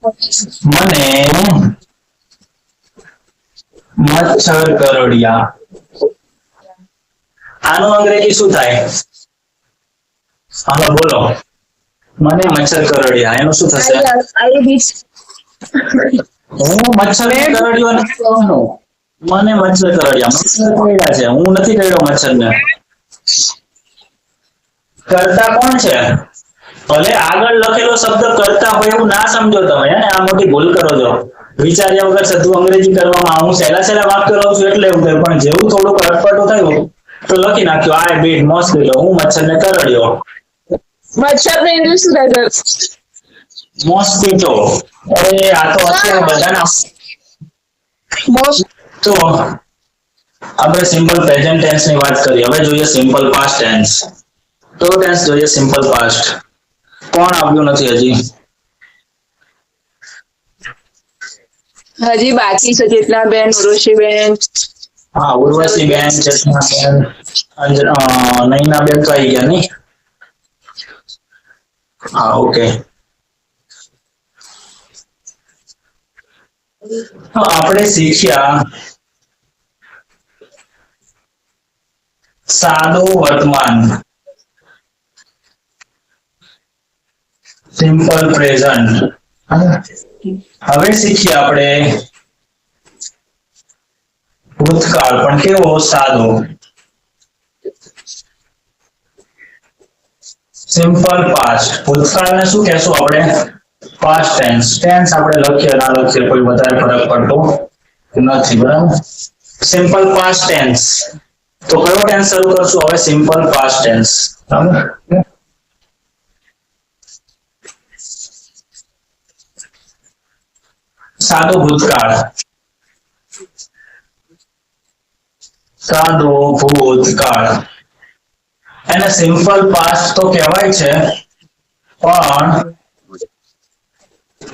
મને મચ્છર કરડ્યા. આનું અંગ્રેજી શું થાય? હાલો બોલો. મને મચ્છર કરડ્યા એનું શું થશે? હું મચ્છર કરડ્યો નથી કહેવાનું. મને મચ્છર કરડ્યા. મચ્છર કરડ્યા છે, હું નથી કરડ્યો મચ્છર ને. કરતા કોણ છે? ભલે આગળ લખેલો શબ્દ કરતા હોય એવું ના સમજો તમે. આ મોટી ભૂલ કરો છો. વિચાર્યા વગર સધું અંગ્રેજી કરવામાં. હું સહેલા વાક્ય લઉં છું એટલે એવું થાય, પણ જેવું થોડુંક અટપટું થયું તો લખી નાખ્યો આઈ બીટ મોસ્કિટો. હું મચ્છરને કરડ્યો. મચ્છર ને ઇંગ્લિશ શું થાય? મોસ્કિટો. અરે આ તો અત્યારે બધાના તો આપણે સિમ્પલ પ્રેઝન્ટ ટેન્સ ની વાત કરી. હવે જોઈએ સિમ્પલ પાસ્ટ ટેન્સ. તો ટેન્સ જોઈએ સિમ્પલ પાસ્ટ. કોણ આવ્યું નથી હજી? હજી બાકી છે. ચેતના બેન, ઉર્વશી બેન. હા, ઉર્વશી બેન, ચેતના બેન, નૈના બેન તો આવી ગયા નહીં? હા, ઓકે. તો આપણે શીખ્યા સાદું વર્તમાન, સિમ્પલ પ્રેઝન્ટ. હવે શીખીએ આપણે ભૂતકાળ, પણ કેવો? સાદો. Simple past. ભૂતકાળને શું કહેશું આપણે? Past tense. ટેન્સ આપણે લખીએ ના લખીએ કોઈ વધારે ફરક પડતો નથી, બરાબર? Simple past tense. તો કયો ટેન્સ શરૂ કરશું હવે? Simple past tense. બરાબર? સાદો ભૂતકાળ. સાદો ભૂતકાળ એને સિમ્પલ પાસ્ટ તો કહેવાય છે, પણ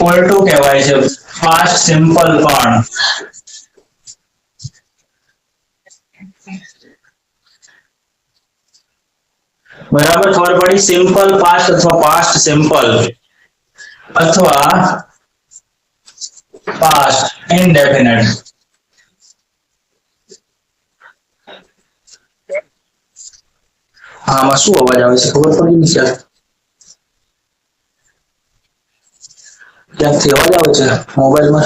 ઉલટું કહેવાય છે પાસ્ટ સિમ્પલ. પણ બરાબર ખબર પડી? સિમ્પલ પાસ્ટ અથવા પાસ્ટ સિમ્પલ અથવા પાસ્ટ ઇનડેફિનેટ. આમાં શું અવાજ આવે છે ખબર પડી ને? ક્યાંકથી અવાજ આવે છે મોબાઈલમાં.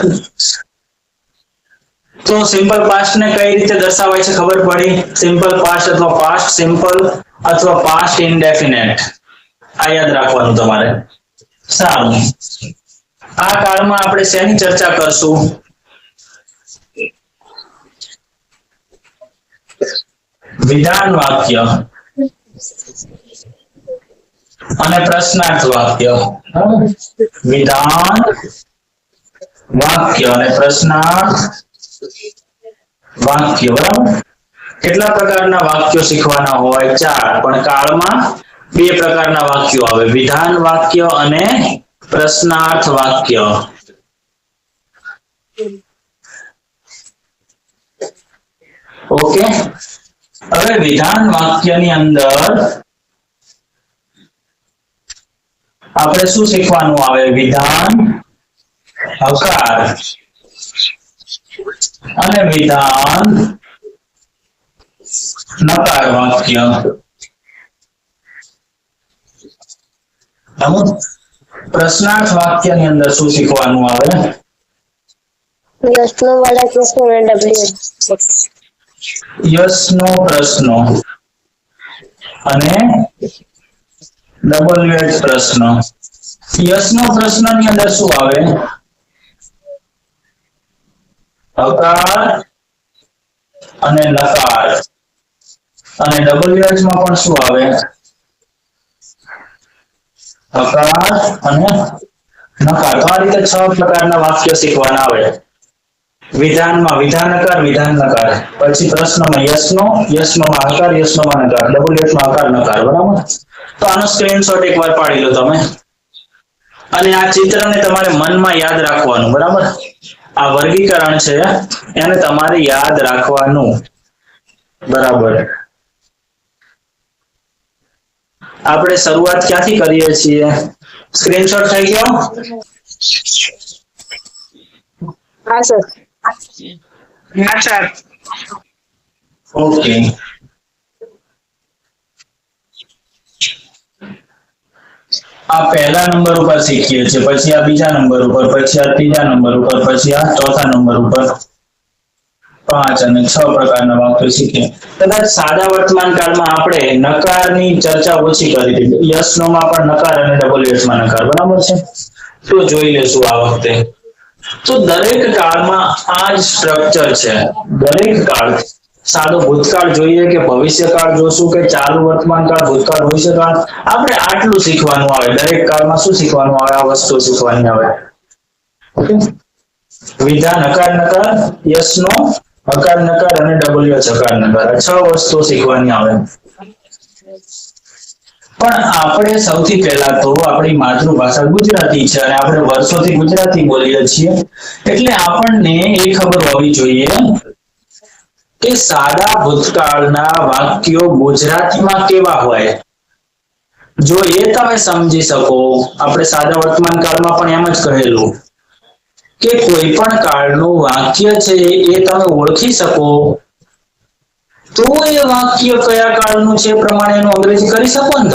તો સિમ્પલ પાસ્ટ ને કઈ રીતે દર્શાવાય છે ખબર પડી? સિમ્પલ પાસ્ટ અથવા પાસ્ટ સિમ્પલ અથવા પાસ્ટ ઇનડેફિનેટ. આ યાદ રાખવાનું તમારે. સારું, આ કાળમાં આપણે શેની ચર્ચા કરશું? વિધાન વાક્ય અને પ્રશ્નાર્થ વાક્ય. વિધાન વાક્ય અને પ્રશ્નાર્થ વાક્ય. બરાબર? કેટલા પ્રકારના વાક્યો શીખવાના હોય? 4. પણ કાળમાં 2 પ્રકારના વાક્યો આવે, વિધાન વાક્ય અને પ્રશ્નાર્થ વાક્ય. ઓકે. હવે વિધાન વાક્યની અંદર આપણે શું શીખવાનું આવે? વિધાન હકાર અને વિધાન નકાર વાક્ય. પ્રશ્નાર્થ વાક્યની અંદર શું શીખવાનું આવે? યસનો વાળા પ્રશ્નો અને ડબલ્યુ. યસનો પ્રશ્નો અને ડબલ્યુએચ પ્રશ્ન. યસનો પ્રશ્નની અંદર શું આવે? હકાર અને નકાર. અને ડબલ્યુએચ માં પણ શું આવે? હકાર અને નકાર. તો આ રીતે 6 પ્રકારના વાક્ય શીખવાના આવે. વિધાનમાં વિધાનકાર, વિધાન નકાર. પછી પ્રશ્નમાં યસનો, યસનોમાં હકાર, યસનોમાં નકાર, ડબલ્યુએચમાં હકાર નકાર. બરાબર? તો આનો સ્ક્રીનશોટ એકવાર પાડી લો તમે. અને આ ચિત્રને તમારે મનમાં યાદ રાખવાનું. બરાબર? આ વર્ગીકરણ છે એને તમારે યાદ રાખવાનું. બરાબર? આપણે શરૂઆત ક્યાંથી કરીએ છીએ? સ્ક્રીનશોટ થઈ ગયો? હા સર. ના સર. ઓકે. આ પહેલા નંબર ઉપર શીખીએ છીએ, પછી આ બીજા નંબર ઉપર, પછી આ ત્રીજા નંબર ઉપર, પછી આ ચોથા નંબર ઉપર 5 અને 6 પ્રકારના વાક્યો શીખીએ. કદાચ સાદા વર્તમાન કાળમાં આપણે નકારની ચર્ચા ઓછી કરી દીધી. યસ નો માં પણ નકાર અને ડબલ એસ માં નકાર, બરાબર છે? તો જોઈ લેશું આ વખતે. તો દરેક કાળમાં આ જ સ્ટ્રક્ચર છે. દરેક કાળ, સાદો ભૂતકાળ જોઈએ કે ભવિષ્યકાળ જોશું કે ચાલુ વર્તમાન કાળ, ભૂતકાળ, ભવિષ્યકાળ, આપણે આટલું શીખવાનું આવે. દરેક કાળમાં શું શીખવાનું આવે? આ વસ્તુ શીખવાની આવે. ઓકે. વિધાન હકાર નકાર, યસ નો હકાર નકાર અને ડબલ્યુ એચ હકાર નકાર, આ 6 વસ્તુ શીખવાની આવે. પણ આપણે સૌથી પહેલા તો આપણી માતૃભાષા ગુજરાતી છે અને આપણે વર્ષોથી ગુજરાતી બોલીએ છીએ, એટલે આપણને એ ખબર હોવી જોઈએ કે સાદા ભૂતકાળના વાક્યો ગુજરાતીમાં કેવા હોય. જો એ તમે સમજી શકો, આપણે સાદા વર્તમાન કાળમાં પણ એમ જ કહેલું કે કોઈ પણ કાળનું વાક્ય છે એ તમે ઓળખી શકો તો એ વાક્ય કયા કાળનું છે પ્રમાણે એનું અંગ્રેજી કરી શકો ને.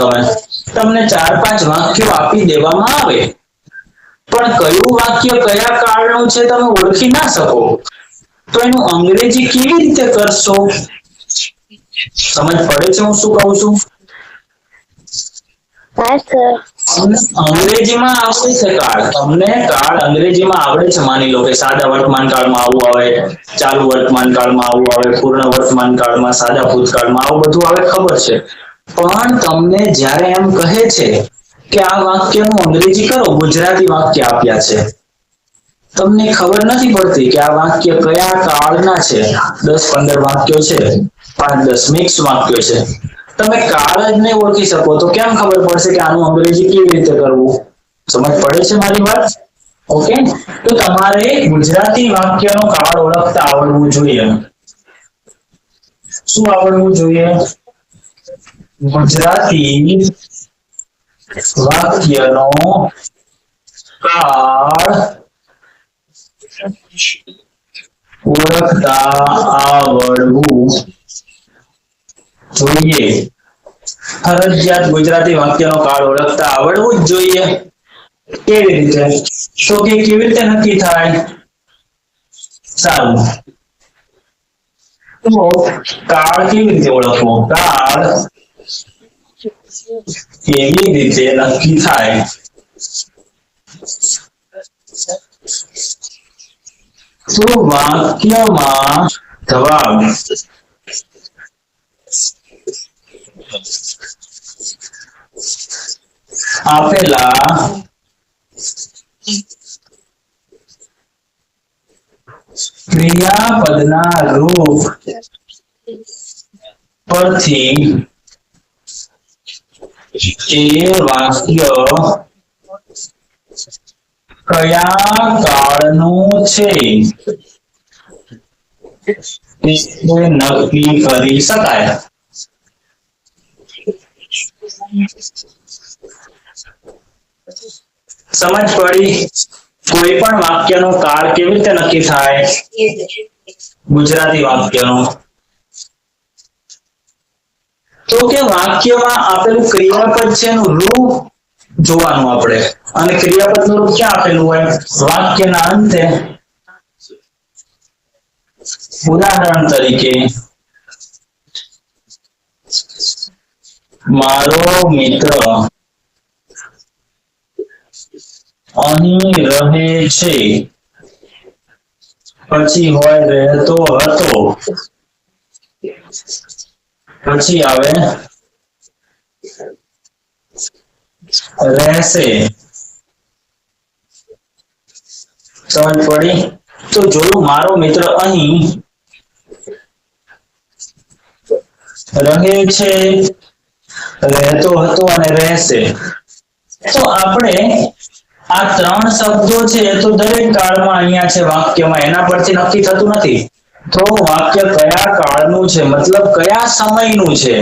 તમને 4-5 વાક્યો આપી દેવામાં આવે, પણ કયું વાક્ય કયા કાળનું છે તમે ઓળખી ના શકો તો એનું અંગ્રેજી કેવી રીતે કરશો? સમજ પડે છે હું શું કહું છું? હા સર. અંગ્રેજીમાં આવડે છે કાળ, તમને કાળ અંગ્રેજીમાં આવડે છે. માની લો કે સાદા વર્તમાન કાળમાં આવું આવે, ચાલુ વર્તમાન કાળમાં આવું આવે, પૂર્ણ વર્તમાન કાળમાં, સાદા ભૂતકાળમાં આવું બધું આવે, ખબર છે. પણ તમને જ્યારે એમ કહે છે કે આ વાક્યનું અંગ્રેજી કરો, ગુજરાતી વાક્ય આપ્યા છે, તમને ખબર નથી પડતી કે આ વાક્ય કયા કાળના છે. 10-15 વાક્યો છે, 5-10 મિક્સ વાક્યો છે. તમે કાળ જ નહીં ઓળખી શકો તો કેમ ખબર પડશે કે આનું અંગ્રેજી કેવી રીતે કરવું? સમજ પડે છે મારી વાત? ઓકે. તો તમારે ગુજરાતી વાક્યનો કાળ ઓળખતા આવડવું જોઈએ. શું આવડવું જોઈએ? ગુજરાતી વાક્યનો કાળ ઓળખતા આવડવું જોઈએ. ફરજિયાત ગુજરાતી વાક્યનો કાળ ઓળખતા આવડવું જ જોઈએ. કેવી રીતે? તો કે કેવી રીતે નક્કી થાય? સારું, તો કાળ કેવી રીતે ઓળખવો? કાળ કેવી રીતે નક્કી થાય? તો વાક્યમાં જવાબ આપેલા ક્રિયાપદના રૂપ પરથી એ વાક્ય કયા કાળનું છે તે નક્કી કરી શકાય. સમજ પડી? કોઈ પણ વાક્યનો કાળ કેવી રીતે નક્કી થાય? ગુજરાતી વાક્યનો. તો કે વાક્યમાં આપેલું ક્રિયાપદ છે એનું રૂપ જોવાનું આપણે, અને ક્રિયાપદનું રૂપ ક્યાં આપેલું હોય? વાક્યના અંતે. ઉદાહરણ તરીકે, મારો મિત્ર અહીં રહે છે, પછી હોય રહેતો હતો, પછી આવે રહેશે. સમજ પડી? તો જોયું, મારો મિત્ર અહીં રહે છે, રહેતો હતો અને રહેશે. તો આપણે આ 3 શબ્દો છે તો દરેક કાળમાં અહીંયા છે વાક્યમાં, એના પરથી નક્કી થતું નથી. તો વાક્ય કયા કાળનું છે, મતલબ કયા સમયનું છે,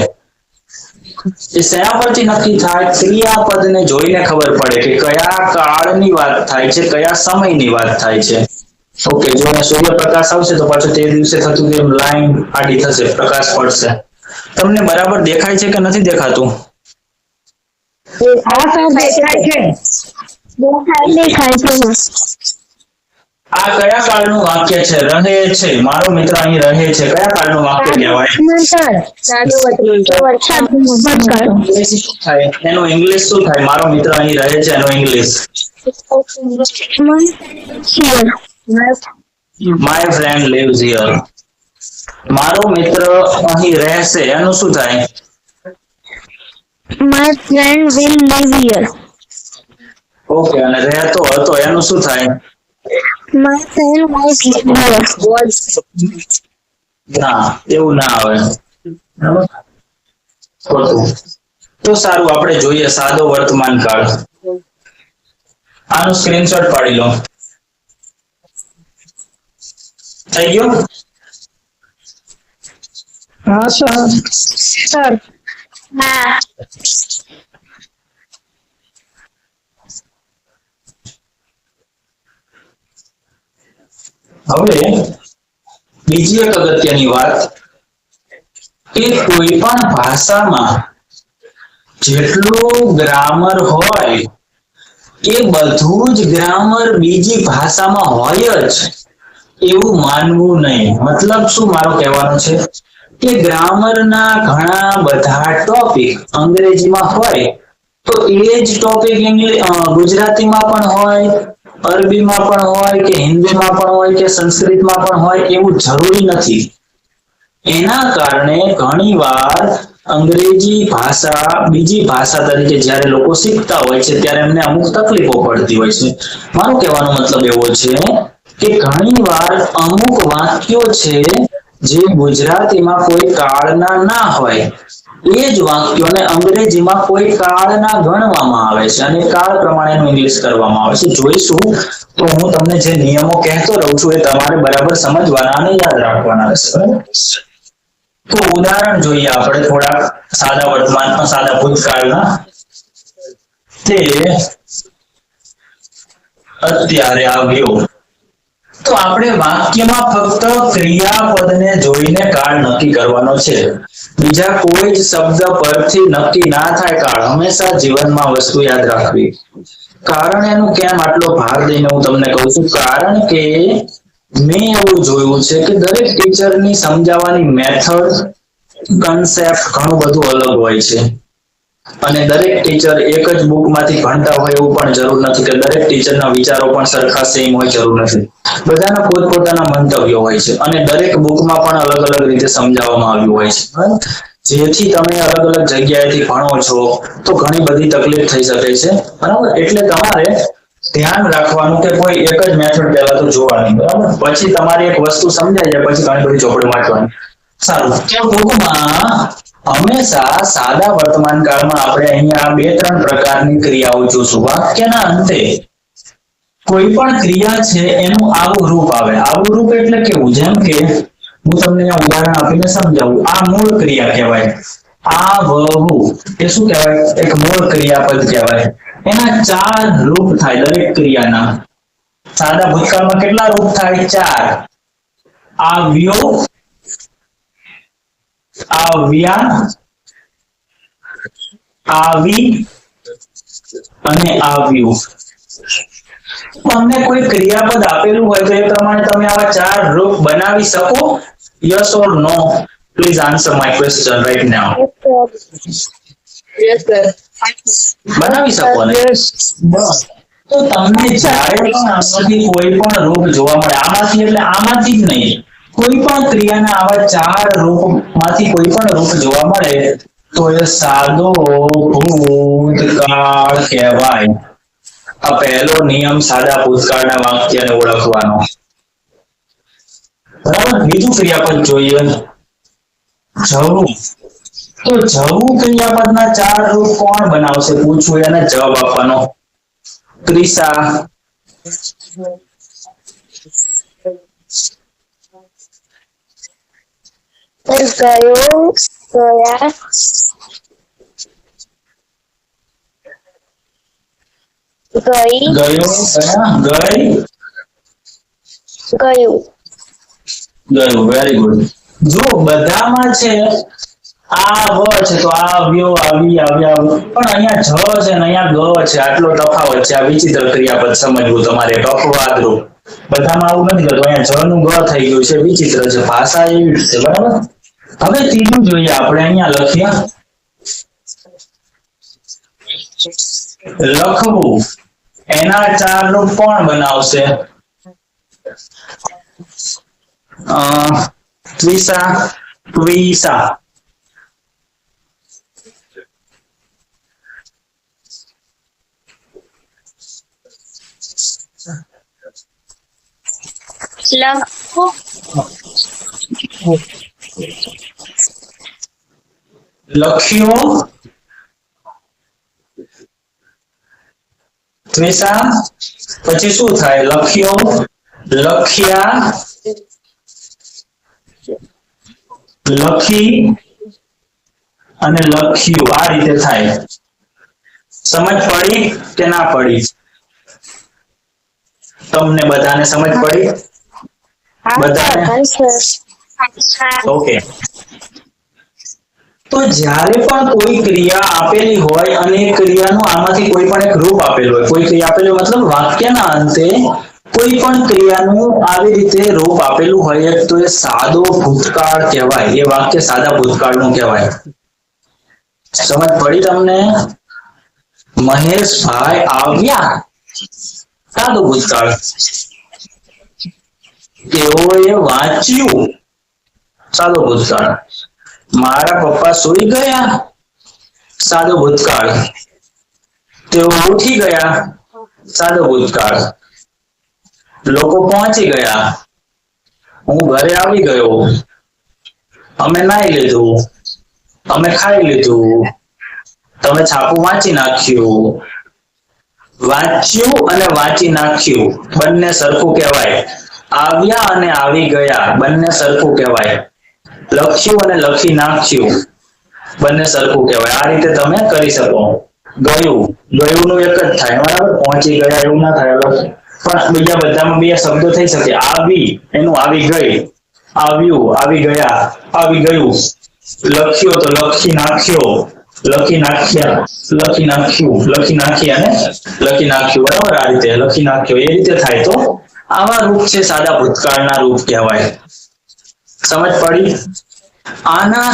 એ શેના પરથી નક્કી થાય? ક્રિયાપદને જોઈને ખબર પડે કે કયા કાળની વાત થાય છે, કયા સમયની વાત થાય છે. ઓકે, જો અહીંયા સૂર્યપ્રકાશ આવશે તો પાછું તે દિવસે થતું કે લાઈન આડી થશે, પ્રકાશ પડશે. તમને બરાબર દેખાય છે કે નથી દેખાતું? આ તો દેખાય છે. દેખાય છે. આ કયા કાળનું વાક્ય છે? રહે છે, મારો મિત્ર અહીં રહે છે. કયા કાળનું વાક્ય કહેવાય? ઇંગ્લિશ શું થાય? એનું ઇંગ્લિશ શું થાય? મારો મિત્ર અહીં રહે છે એનો English my friend lives here. મારો મિત્ર અહીં રહેશે એનું શું થાય? My friend will live here. Okay, અને રહેતો હતો એનું શું થાય? My friend was here. ના, એવું ના આવે. ખોટું. તો સારું, આપણે જોઈએ સાદો વર્તમાન કાળ. આનું સ્ક્રીનશોટ પાડી લો. થઈ ગયો? હા સર. હા. હવે બીજી એક અગત્યની વાત કે કોઈ પણ ભાષામાં જેટલું ગ્રામર હોય એ બધું જ ગ્રામર બીજી ભાષામાં હોય જ એવું માનવું નહીં. મતલબ શું મારો કહેવાનો છે કે ગ્રામરના ઘણા બધા ટોપિક અંગ્રેજીમાં હોય તો એ જ ટોપિક ગુજરાતીમાં પણ હોય, અરબીમાં પણ હોય કે હિન્દીમાં પણ હોય કે સંસ્કૃતમાં પણ હોય એવું જરૂરી નથી. એના કારણે ઘણીવાર અંગ્રેજી ભાષા બીજી ભાષા તરીકે જ્યારે લોકો શીખતા હોય છે ત્યારે એમને અમુક તકલીફો પડતી હોય છે. મારો કહેવાનો મતલબ એવો છે કે ઘણીવાર અમુક વાક્યો છે જે ગુજરાતીમાં કોઈ કાળના ના હોય એ જ વાક્યોને અંગ્રેજીમાં કોઈ કાળના ગણવામાં આવે છે અને કાળ પ્રમાણેનું ઇંગ્લિશ કરવામાં આવે છે. જોઈશું તો હું તમને જે નિયમો કહેતો રહું છું એ તમારે બરાબર સમજવાના અને યાદ રાખવાના રહેશે. તો ઉદાહરણ જોઈએ આપણે થોડા સાદા વર્તમાનમાં, સાદા ભૂતકાળના. તે અત્યારે આવ્યો. તો આપણે વાક્યમાં ફક્ત ક્રિયાપદને જોઈને કાળ નક્કી કરવાનો છે. બીજા કોઈ જ શબ્દ પરથી નક્કી ના થાય કાળ. હંમેશા જીવનમાં વસ્તુ યાદ રાખવી. કારણ એનું કેમ આટલો ભાર દઈને હું તમને કહું છું? કારણ કે મેં એવું જોયું છે કે દરેક ટીચરની સમજાવવાની મેથડ, કન્સેપ્ટ ઘણું બધું અલગ હોય છે અને દરેક ટીચર એક જ બુકમાંથી ભણતા હોય એવું પણ જરૂર નથી કે દરેક ટીચરના વિચારો પણ સરખા સેમ હોય, જરૂર નથી. બધાના પોતપોતાના મંતવ્યો હોય છે અને દરેક બુકમાં પણ અલગ અલગ રીતે સમજાવવામાં આવ્યું હોય છે. જેથી તમે અલગ અલગ જગ્યાએથી ભણો છો તો ઘણી બધી તકલીફ થઈ શકે છે. બરાબર? એટલે તમારે ધ્યાન રાખવાનું કે કોઈ એક જ મેથડ પહેલા તો જોવાની. બરાબર? પછી તમારી એક વસ્તુ સમજાઈ જાય પછી ઘણી બધી ચોપડી વાંચવાની. સારું, તો ટૂંકમાં હંમેશા સાદા વર્તમાન કાળમાં આપણે અહીંયા 2-3 પ્રકારની ક્રિયાઓ જોશું. વાક્યના અંતે કોઈ પણ ક્રિયા છે એનું આવું રૂપ આવે. આવું રૂપ એટલે કેવું? જેમ કે હું તમને ઉદાહરણ આપીને સમજાવું. આ મૂળ ક્રિયા કહેવાય. આવવું એ શું કહેવાય? એક મૂળ ક્રિયાપદ કહેવાય. એના 4 રૂપ થાય દરેક ક્રિયાના. સાદા ભૂતકાળમાં કેટલા રૂપ થાય? 4. આવ્યો, આવ્યા, આવી અને આવ્યું. તમને કોઈ ક્રિયાપદ આપેલું હોય તો એ પ્રમાણે તમે આવા 4 રૂપ બનાવી શકો? Yes or no? Please answer my question right now. Yes sir. બનાવી શકો ને? તો તમને જ્યારે પણ આમાંથી કોઈ પણ રૂપ જોવા મળે, આમાંથી એટલે આમાંથી જ નહીં, કોઈ પણ ક્રિયાના આવા 4 રૂપમાંથી કોઈ પણ રૂપ જોવા મળે તો એ સાદો ભૂતકાળ કહેવાય. આ પહેલો નિયમ સાદા ભૂતકાળના વાક્યને ઓળખવાનો. બરાબર? બીજું ક્રિયાપદ જોઈએ. જવું. તો જવું ક્રિયાપદના 4 રૂપ કોણ બનાવશે? પૂછવું એને જવાબ આપવાનો. ક્રિસા. ગયો, ગયા, ગઈ ગયો, ગયા, ગઈ, ગયું ગયું. Very good. જો બધામાં છે આ વ છે તો આ આવ્યો, આવી, આવ્યા, પણ અહીંયા જ છે ને અહીંયા ગ છે. આટલો તફાવત છે. આ વિચિત્ર ક્રિયાપદ સમજવું તમારે. એક અપવાદરૂપ. બધામાં આવું નથી કરતું. અહીંયા જ નું ગ થઈ ગયું છે. વિચિત્ર છે. ભાષા એવી જ છે. બરાબર. હવે ત્રીજું જોઈએ આપણે. અહીંયા લખ્યા લખવું. એના 4 રૂપ કોણ બનાવશે? ત્વિષા, ટ્વિષા. લખવું લખ્યો, ત્વિષા. પછી શું થાય? લખ્યો, લખ્યા, લખી અને લખ્યું. આ રીતે થાય. સમજ પડી કે ના પડી? તમને બધાને સમજ પડી? બધાને? ઓકે. તો જ્યારે પણ કોઈ ક્રિયા આપેલી હોય અને એ ક્રિયાનું આમાંથી કોઈ પણ એક રૂપ આપેલું હોય, કોઈ ક્રિયા આપેલી હોય મતલબ વાક્યના અંતે કોઈ પણ ક્રિયાનું આવી રીતે રૂપ આપેલું હોય તો એ સાદો ભૂતકાળ કહેવાય. એ વાક્ય સાદા ભૂતકાળનું કહેવાય. સમજ પડી તમને? મહેશભાઈ આવ્યા, સાદો ભૂતકાળ. તેઓએ વાંચ્યું, સાદો ભૂતકાળ. મારા પપ્પા સૂઈ ગયા, સાદો ભૂતકાળ. તેઓ ઉઠી ગયા, સાદો ભૂતકાળ. લોકો પહોંચી ગયા, હું ઘરે આવી ગયો, અમે નાઈ લીધું, અમે ખાઈ લીધું, તમે છાપું વાંચી નાખ્યું. વાંચ્યું અને વાંચી નાખ્યું બંને સરખું કહેવાય. આવ્યા અને આવી ગયા બંને સરખું કહેવાય. લખ્યું અને લખી નાખ્યું બંને સરખું કહેવાય. આ રીતે તમે કરી શકો. ગયું, ગયું નું એક જ થાય. બરાબર. પહોંચી ગયા એવું ના થાય. પણ બીજા બધામાં બે શબ્દો થઈ શકે. આવી એનું આવી ગઈ, આવ્યું આવી ગયા, આવી ગયું. લખ્યો તો લખી નાખ્યો, લખી નાખ્યા, લખી નાખ્યું, લખી નાખી અને લખી નાખ્યું. બરાબર. આ રીતે લખી નાખ્યો એ રીતે થાય. તો આવા રૂપ છે સાદા ભૂતકાળના રૂપ કહેવાય. સમજ પડી? આના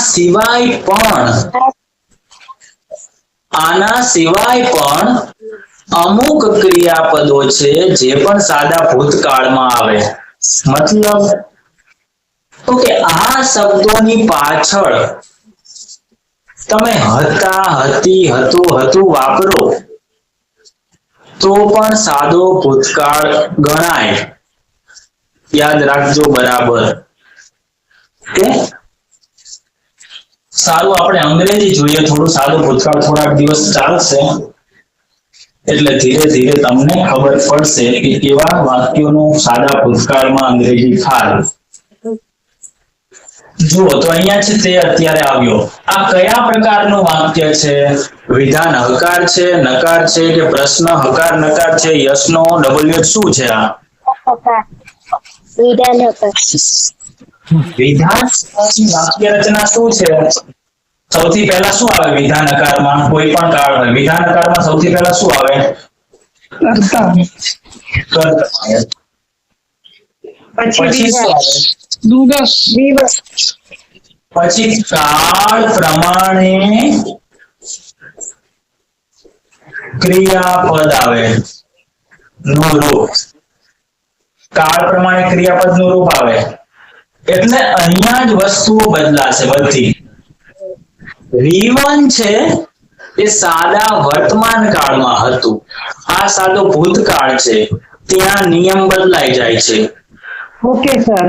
સિવાય પણ અમુક ક્રિયાપદો છે જે પણ સાદા ભૂતકાળમાં આવે. મતલબ તો કે આ શબ્દોની પાછળ તમે હતા, હતી, હતું, હતું વાપરો તો પણ સાદો ભૂતકાળ ગણાય. યાદ રાખજો બરાબર. કે સારું, આપણે અંગ્રેજી જોઈએ. થોડું સાદું ભૂતકાળ થોડાક દિવસ ચાલશે એટલે ધીરે ધીરે તમને ખબર પડશે કે કેવા વાક્યોનું સાદા ભૂતકાળમાં અંગ્રેજી થાય. જુઓ તો અહીંયા છે તે અત્યારે આવ્યો. આ કયા પ્રકારનું વાક્ય છે? વિધાન હકાર છે, નકાર છે કે પ્રશ્ન હકાર નકાર છે? યસનો ડબલ્યુ શું છે? આ વિધાન હકાર. વિધાન વાક્ય રચના શું છે? સૌથી પહેલા શું આવે વિધાન હકારમાં? કોઈ પણ કાળ હોય વિધાન હકારમાં સૌથી પહેલા શું આવે? કરતા. પછી શું આવે? દિવસ. પછી કાળ પ્રમાણે ક્રિયાપદ આવે નું રૂપ. કાળ પ્રમાણે ક્રિયાપદ નું રૂપ આવે એટલે અહીંયા જ વસ્તુઓ બદલાશે બધી. V1 છે એ સાદા વર્તમાન કાળમાં હતું. આ સાદો ભૂતકાળ છે. ત્યાં નિયમ બદલાઈ જાય છે. Okay sir.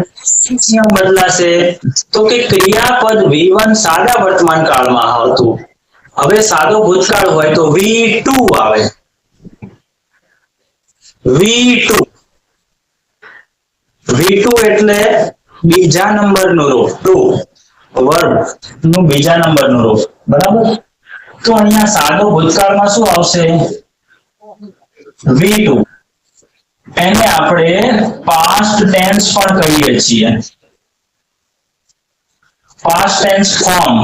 નિયમ બદલાશે તો કે ક્રિયાપદ V1 સાદા વર્તમાન કાળમાં હતું. હવે સાદો ભૂતકાળ હોય તો V2 આવે. V2 એટલે બીજા નંબરનું રૂપ. ટુ વર્બ નું બીજા નંબરનું રૂપ. બરાબર. તો અહીંયા સાદો ભૂતકાળમાં શું આવશે? V2 એને આપણે પાસ્ટ ટેન્સ પણ કહીએ છીએ, પાસ્ટ ટેન્સ ફોર્મ.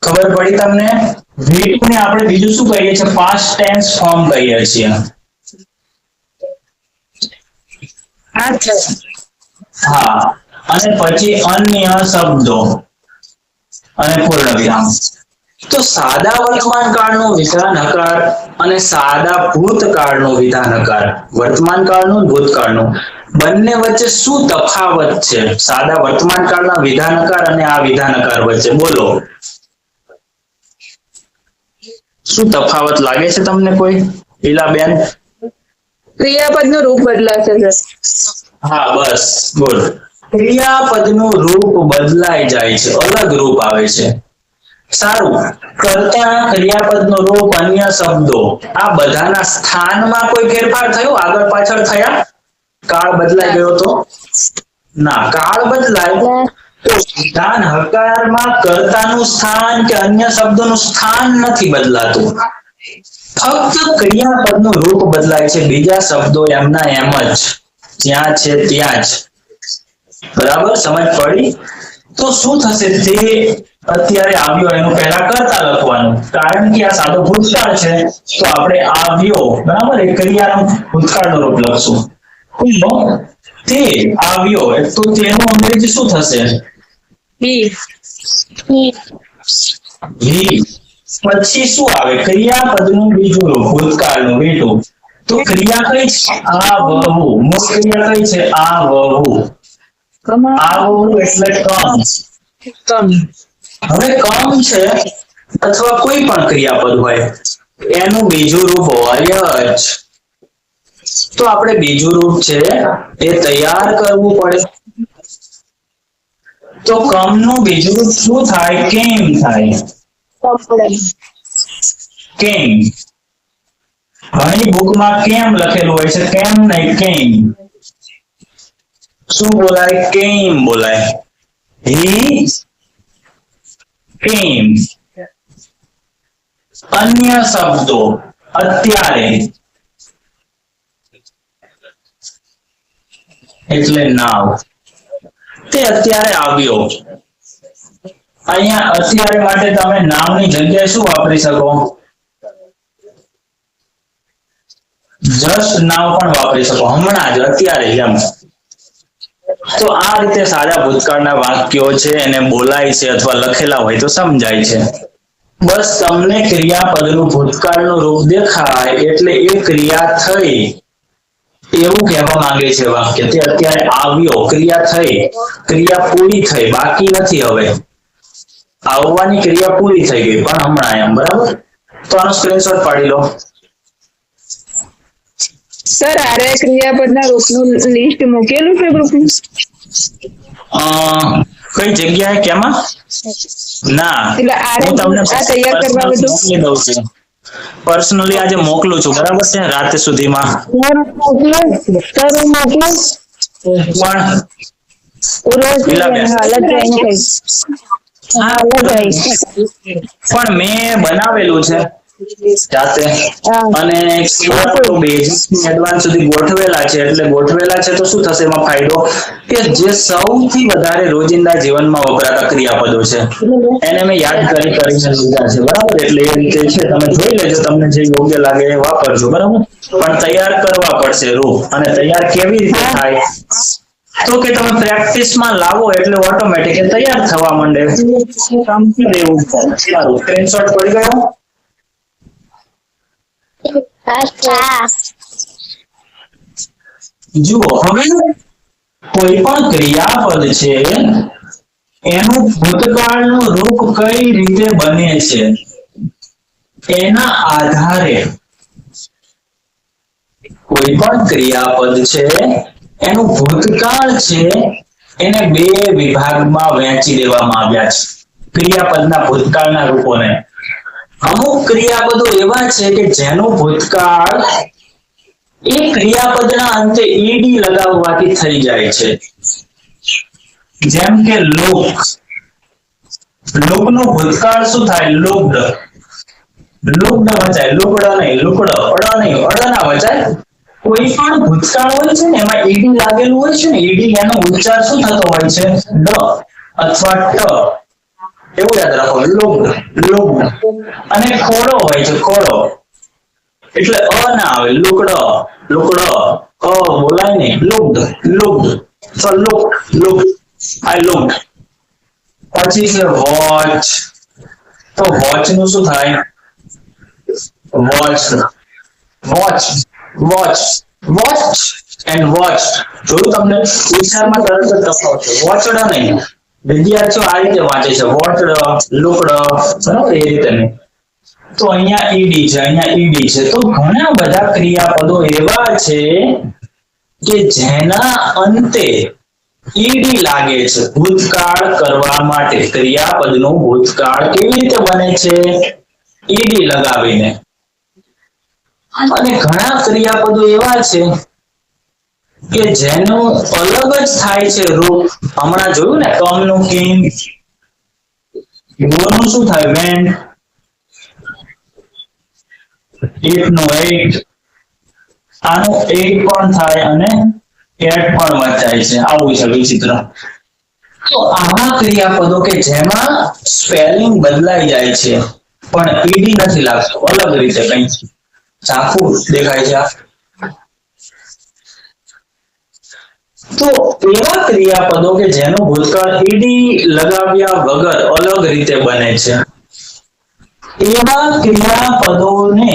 ખબર પડી તમને? V2 ને આપણે બીજું શું કહીએ છીએ? પાસ્ટ ટેન્સ ફોર્મ કહીએ છીએ. હા, અને પછી અન્ય શબ્દો અને પૂર્ણ વિરામ. તો સાદા વર્તમાન કાળનો વિધાનકાર અને સાદા ભૂતકાળનો વિધાનકાર, વર્તમાન કાળનું ભૂતકાળનું, બંને વચ્ચે શું તફાવત છે? સાદા વર્તમાન કાળના વિધાનકાર અને આ વિધાનકાર વચ્ચે બોલો, શું તફાવત લાગે છે તમને કોઈ? ઈલાબેન? ક્રિયાપદનું રૂપ બદલાશે સર. હા, બસ ગુડ. ક્રિયાપદનું રૂપ બદલાઈ જાય છે, અલગ રૂપ આવે છે. સારું. કર્તા, ક્રિયાપદનું રૂપ, અન્ય શબ્દો, આ બધાના સ્થાનમાં કોઈ ફેરફાર થયો? આગળ પાછળ થયા? કાળ બદલાઈ ગયો તો? ના. કાળ બદલાય તો વિધાન હકારમાં કર્તાનું સ્થાન કે અન્ય શબ્દોનું સ્થાન નથી બદલાતું, ફક્ત ક્રિયાપદનું રૂપ બદલાય છે. બીજા શબ્દો એમના એમ જ જ્યાં છે ત્યાં જ. બરાબર, સમજ પડી? તો શું થશે? તે અત્યારે આવ્યો એનું પહેલા કર્તા લખવાનું, કારણ કે આ સાદો ભૂતકાળ છે તો આપણે આવ્યો, બરાબર, એ ક્રિયાનું ભૂતકાળનું રૂપ લખશું. તો તે આવ્યો તો તેનું અંગ્રેજી શું થશે? He. પછી શું આવે? ક્રિયાપદનું બીજું રૂપ, ભૂતકાળનું V2. તો ક્રિયા કઈ છે? આવવું. મૂળ ક્રિયા કઈ છે? આવવું. આવવું એટલે કમ. હવે કમ છે અથવા કોઈ પણ ક્રિયાપદ હોય એનું બીજું રૂપ હોય જ, તો આપણે બીજું રૂપ છે એ તૈયાર કરવું પડે. તો કમ નું બીજું રૂપ શું થાય? કેમ થાય. કેમ. ઘણી બુકમાં કેમ લખેલું હોય છે, કેમ નહીં, કેમ. શું બોલાય? કેમ બોલાય. He came. અન્ય શબ્દો, અત્યારે એટલે now. તે અત્યારે આવ્યો. અહીંયા અત્યારે માટે તમે નામની જગ્યાએ શું વાપરી શકો? જસ્ટ નાવ પણ વાપરી શકો, હમણાં જ, અત્યારે એમ. તો આ રીતે સાદા ભૂતકાળના વાક્યો છે એને બોલાય છે અથવા લખેલા હોય તો સમજાય છે. બસ તમને ક્રિયાપદનું ભૂતકાળનું રૂપ દેખાય એટલે એ ક્રિયા થઈ એવું કહેવા માંગે છે વાક્ય. તે અત્યારે આવ્યો, ક્રિયા થઈ, ક્રિયા પૂરી થઈ, બાકી નથી. હવે આવવાની ક્રિયા પૂરી થઈ ગઈ પણ હમણાં એમ. બરાબર, તો આનો સ્ક્રીનશોટ પાડી લો. સર આરે ક્રિયાપદના રૂપનું લિસ્ટ મૂકેલું છે ગ્રુપમાં? કઈ જગ્યાએ, કેમાં? ના, હું તમને મોકલી દઉં છું. પર્સનલી આજે મોકલું છું, બરાબર છે, રાત સુધીમાં. પણ મેં બનાવેલું છે જાતે, અને એડવાન્સ સુધી ગોઠવેલા છે. એટલે ગોઠવેલા છે તો શું થશે એમાં ફાયદો? કે જે સૌથી વધારે રોજિંદા જીવનમાં વપરાતા ક્રિયાપદો છે એને મેં યાદ કરીને લીધા છે. બરાબર, એટલે એ રીતે છે, તમે જોઈ લેજો, તમને જે યોગ્ય લાગે એ વાપરજો. બરાબર, પણ તૈયાર કરવા પડશે રૂપ. અને તૈયાર કેવી રીતે થાય? તો કે તમે પ્રેક્ટિસમાં લાવો એટલે ઓટોમેટિક તૈયાર થવા માંડે. એવું સારું. સ્ક્રીનશોટ પડી ગયો? જુઓ, હવે કોઈ પણ ક્રિયાપદ છે એનું ભૂતકાળનું રૂપ કઈ રીતે બને છે એના આધારે, કોઈ પણ ક્રિયાપદ છે એનું ભૂતકાળ છે એને બે વિભાગમાં વહેંચી દેવામાં આવ્યા છે, ક્રિયાપદના ભૂતકાળના રૂપોને. અમુક ક્રિયાપદો એવા છે કે જેનું ભૂતકાળ એ ક્રિયાપદના અંતે ઈડી લગાવવાથી થઈ જાય છે. જેમ કે લુક. લુકનું ભૂતકાળ શું થાય? લુક્ડ. લુકડ વચાય, લુકડો નહીં, લુકડો, અડ નહીં, અડ ના વચાય. કોઈ પણ ભૂતકાળ હોય છે ને એમાં ઈડી લાગેલું હોય છે ને, ઈડી એનો ઉચ્ચાર શું થતો હોય છે? ડ અથવા ટ. એવું યાદ રાખો, લુકડ, લુકડ. અને ખોડો હોય છે, ખોડો, એટલે અ ના આવે, લુકડો, લુકડો, બોલાય નહીં, looked, looked. So look, I looked. પછી છે વોચ. તો વોચ નું શું થાય? Watch, watch, watch, watch and watch. જોયું તમને ઉચ્ચારમાં તરત જ તફાવત છે. વોચડ નહીં. વિદ્યાર્થીઓ આ રીતે વાંચે છે, વોચડ, લુકડ, બરાબર, એ રીતે નહીં. તો અહીંયા ઈડી છે, અહીંયા ઈડી છે. તો ઘણા બધા ક્રિયાપદો એવા છે કે જેના અંતે ઈડી લાગે છે ભૂતકાળ કરવા માટે. ક્રિયાપદનું ભૂતકાળ કેવી રીતે બને છે? ઈડી લગાવીને. અને ઘણા ક્રિયાપદો એવા છે કે જેનું અલગ જ થાય છે રૂપ. હમણાં જોયું ને, કમ નું કિંગ, નું શું થાય? વેન્ટ, ઇટ નું એટ, આનું એટ પણ થાય અને એટ પણ વચાય છે. આવું છે વિચિત્ર. તો આવા ક્રિયાપદો કે જેમાં સ્પેલિંગ બદલાઈ જાય છે પણ ઈડી નથી લાગતું, અલગ રીતે કંઈ ઝાંખું દેખાય છે. તો એવા ક્રિયાપદો કે જેનું ભૂતકાળ ઈડી લગાવ્યા વગર અલગ રીતે બને છે, એવા ક્રિયાપદોને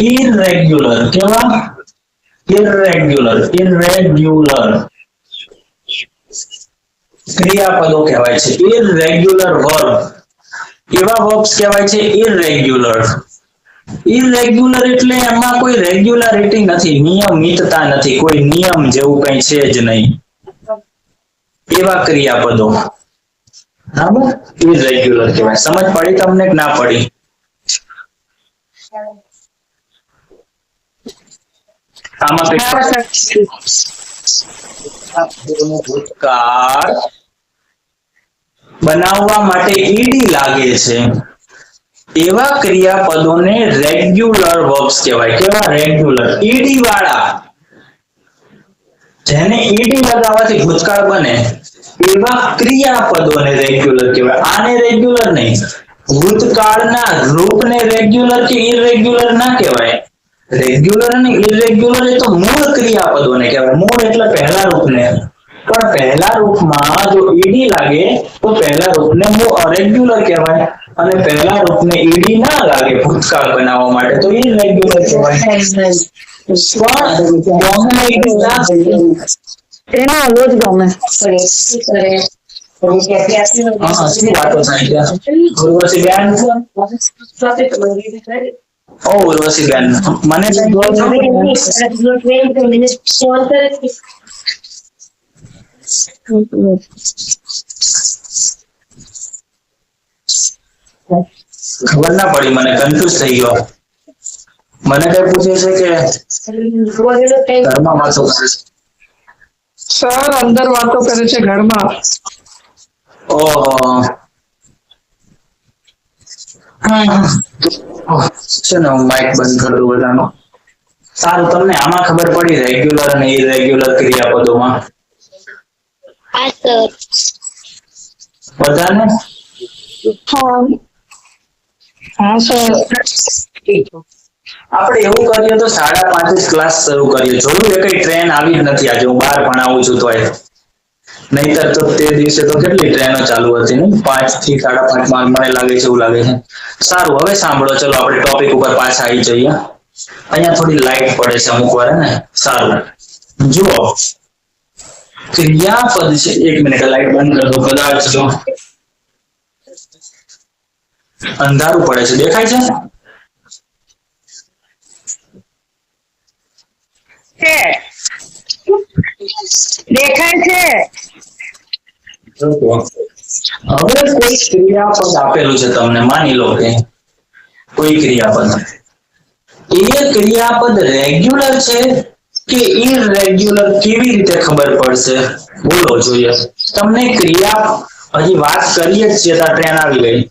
irregular કેવા? irregular ક્રિયાપદો કહેવાય છે. irregular verb, એવા verbs કહેવાય છે irregular. irregular એટલે એમાં કોઈ રેગ્યુલારિટી નથી, નિયમિતતા નથી, કોઈ નિયમ જેવું કંઈ છે જ નહીં. એવા ક્રિયાપદો, બરાબર, irregular કહેવાય. સમજ પડી તમને કે ના પડી? આમાં ભૂતકાળ બનાવવા માટે ઈડી લાગે છે એવા ક્રિયાપદોને રેગ્યુલર વર્બ્સ કહેવાય. કેવા? રેગ્યુલર, ઈડી વાળા, જેને ઈડી લગાવવાથી ભૂતકાળ બને એવા ક્રિયાપદોને રેગ્યુલર કહેવાય. આને રેગ્યુલર નહીં, ભૂતકાળના રૂપને રેગ્યુલર કે ઇરેગ્યુલર ના કહેવાય. રેગ્યુલર અને ઇરેગ્યુલર એ તો મૂળ ક્રિયાપદોને કહેવાય. મૂળ એટલે પહેલા રૂપને. પણ પહેલા રૂપમાં જો ઈડી લાગે તો પહેલા રૂપને રેગ્યુલર કહેવાય, અને પહેલા રૂપને ઈડી ના લાગે ભૂતકાળ બનાવવા માટે તો ઇરેગ્યુલર કહેવાય. એનો રોજ ગમે. વાતો થાય ઉર્વશી બેન, મને ખબર ના પડી, મને કન્ફ્યુઝ થઈ ગયો. મને કઈ પૂછે છે કે ઘરમાં વાતો કરે છે? સર અંદર વાતો કરે છે ઘરમાં. ઓહો, છે ને, હું માઇક બંધ કરું બધાનો. સારું, તમને આમાં ખબર પડી રેગ્યુલર અને ઇરેગ્યુલર ક્રિયાપદોમાં? હા સર. બધાને? હા સર. આપણે એવું કરીએ તો 5:30 ક્લાસ શરૂ કરીએ. જોયું, એ કઈ ટ્રેન આવી જ નથી આજે. હું બહાર ભણાવું છું તોય. નહીતર તો તે દિવસે તો કેટલી ટ્રેનો ચાલુ હતી ને, 5 થી 5:30 માં. મને લાગે છે, એવું લાગે છે. સારું, હવે સાંભળો, ચલો આપણે ટોપિક ઉપર પાછા આવી જઈએ. અહીંયા થોડી લાઈટ પડે છે અમુક વાર ને. સારું, જુઓ, ક્રિયાપદ છે. 1 મિનિટ, લાઈટ બંધ કરી દો. કદાચ જો અંધારું પડે છે, દેખાય છે? દેખાય છે. હવે કોઈ ક્રિયાપદ આપેલું છે તમને, માની લો કે કોઈ ક્રિયાપદ, એ ક્રિયાપદ રેગ્યુલર છે કે ઇરરેગ્યુલર કેવી રીતે ખબર પડશે? બોલો જોઈએ. તમને ક્રિયા હજી વાત કરીએ જ છીએ ત્યાં ટ્રેન આવી ગઈ.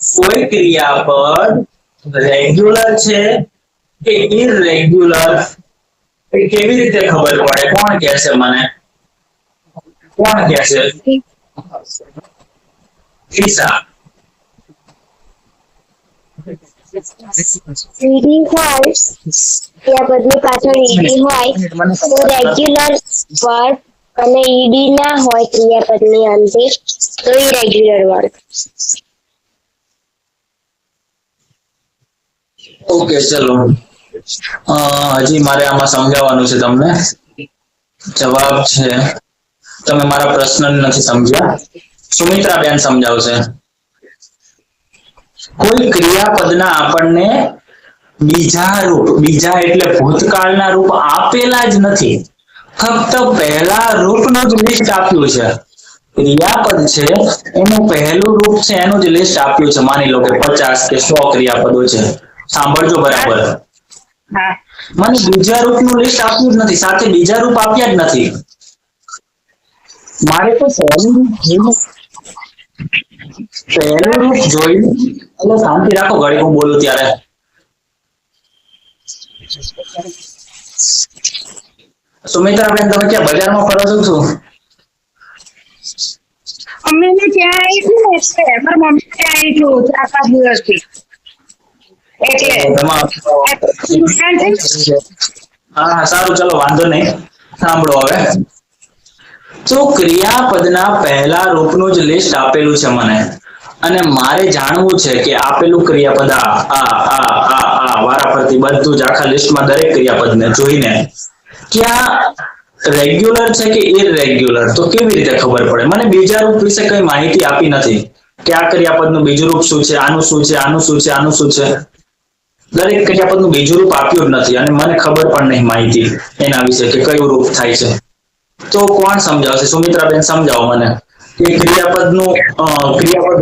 કોઈ ક્રિયાપદ રેગ્યુલર છે કે ઇરરેગ્યુલર એ કેવી રીતે ખબર પડે? કોણ કહેશે મને? કોણ કહેશે? ઈશા. ઈડી હોય ક્રિયાપદની પાછળ ઈડી હોય તો રેગ્યુલર વર્ડ અને ઈડી ના હોય ક્રિયાપદની અંતે તો ઇરેગ્યુલર વર્ડ. ઓકે, ચલો. હજી મારે આમાં સમજાવવાનું છે તમને. જવાબ છે તમે મારા પ્રશ્ન નથી સમજ્યા. સુમિત્રા બેન સમજાવશે. કોઈ ક્રિયાપદના આપણને બીજા રૂપ, બીજા એટલે ભૂતકાળના રૂપ આપેલા જ નથી, ફક્ત પહેલા રૂપનું જ લિસ્ટ આપ્યું છે. ક્રિયાપદ છે એનું પહેલું રૂપ છે એનું જ લિસ્ટ આપ્યું છે. માની લો કે 50 કે 100 ક્રિયાપદો છે. સાંભળજો બરાબર. મને બીજા રૂપનું લિસ્ટ આપ્યું જ નથી, સાથે બીજા રૂપ આપ્યા જ નથી. મારે તો પહેલું રૂપ જોઈ. એટલે શાંતિ રાખો, ઘડી હું બોલું ત્યારે. સુમિત્રા બેન, તમે ક્યાં બજારમાં ફરો છો? શું અમે ત્યાં આવીશું ને એટલે મારા મમ્મી ત્યાં આવીશું 4-5 દિવસથી એટલે હા, સારું, ચલો વાંધો નહીં. સાંભળો હવે. તો ક્રિયાપદના પહેલા રૂપનું જ લિસ્ટ આપેલું છે મને, અને મારે જાણવું છે કે આપેલું ક્રિયાપદ આ વારાફરતી બધું જ આખા લિસ્ટમાં દરેક ક્રિયાપદને જોઈને ક્યાં રેગ્યુલર છે કે ઇરરેગ્યુલર તો કેવી રીતે ખબર પડે? મને બીજા રૂપ વિશે કઈ માહિતી આપી નથી કે આ ક્રિયાપદનું બીજું રૂપ શું છે, આનું શું છે, આનું શું છે, આનું શું છે. દરેક ક્રિયાપદનું બીજું રૂપ આપ્યું જ નથી, અને મને ખબર પણ નહીં માહિતી એના વિશે કે કયું રૂપ થાય છે. તો કોણ સમજાવશે? સુમિત્રાબેન સમજાવો મને કે ક્રિયાપદ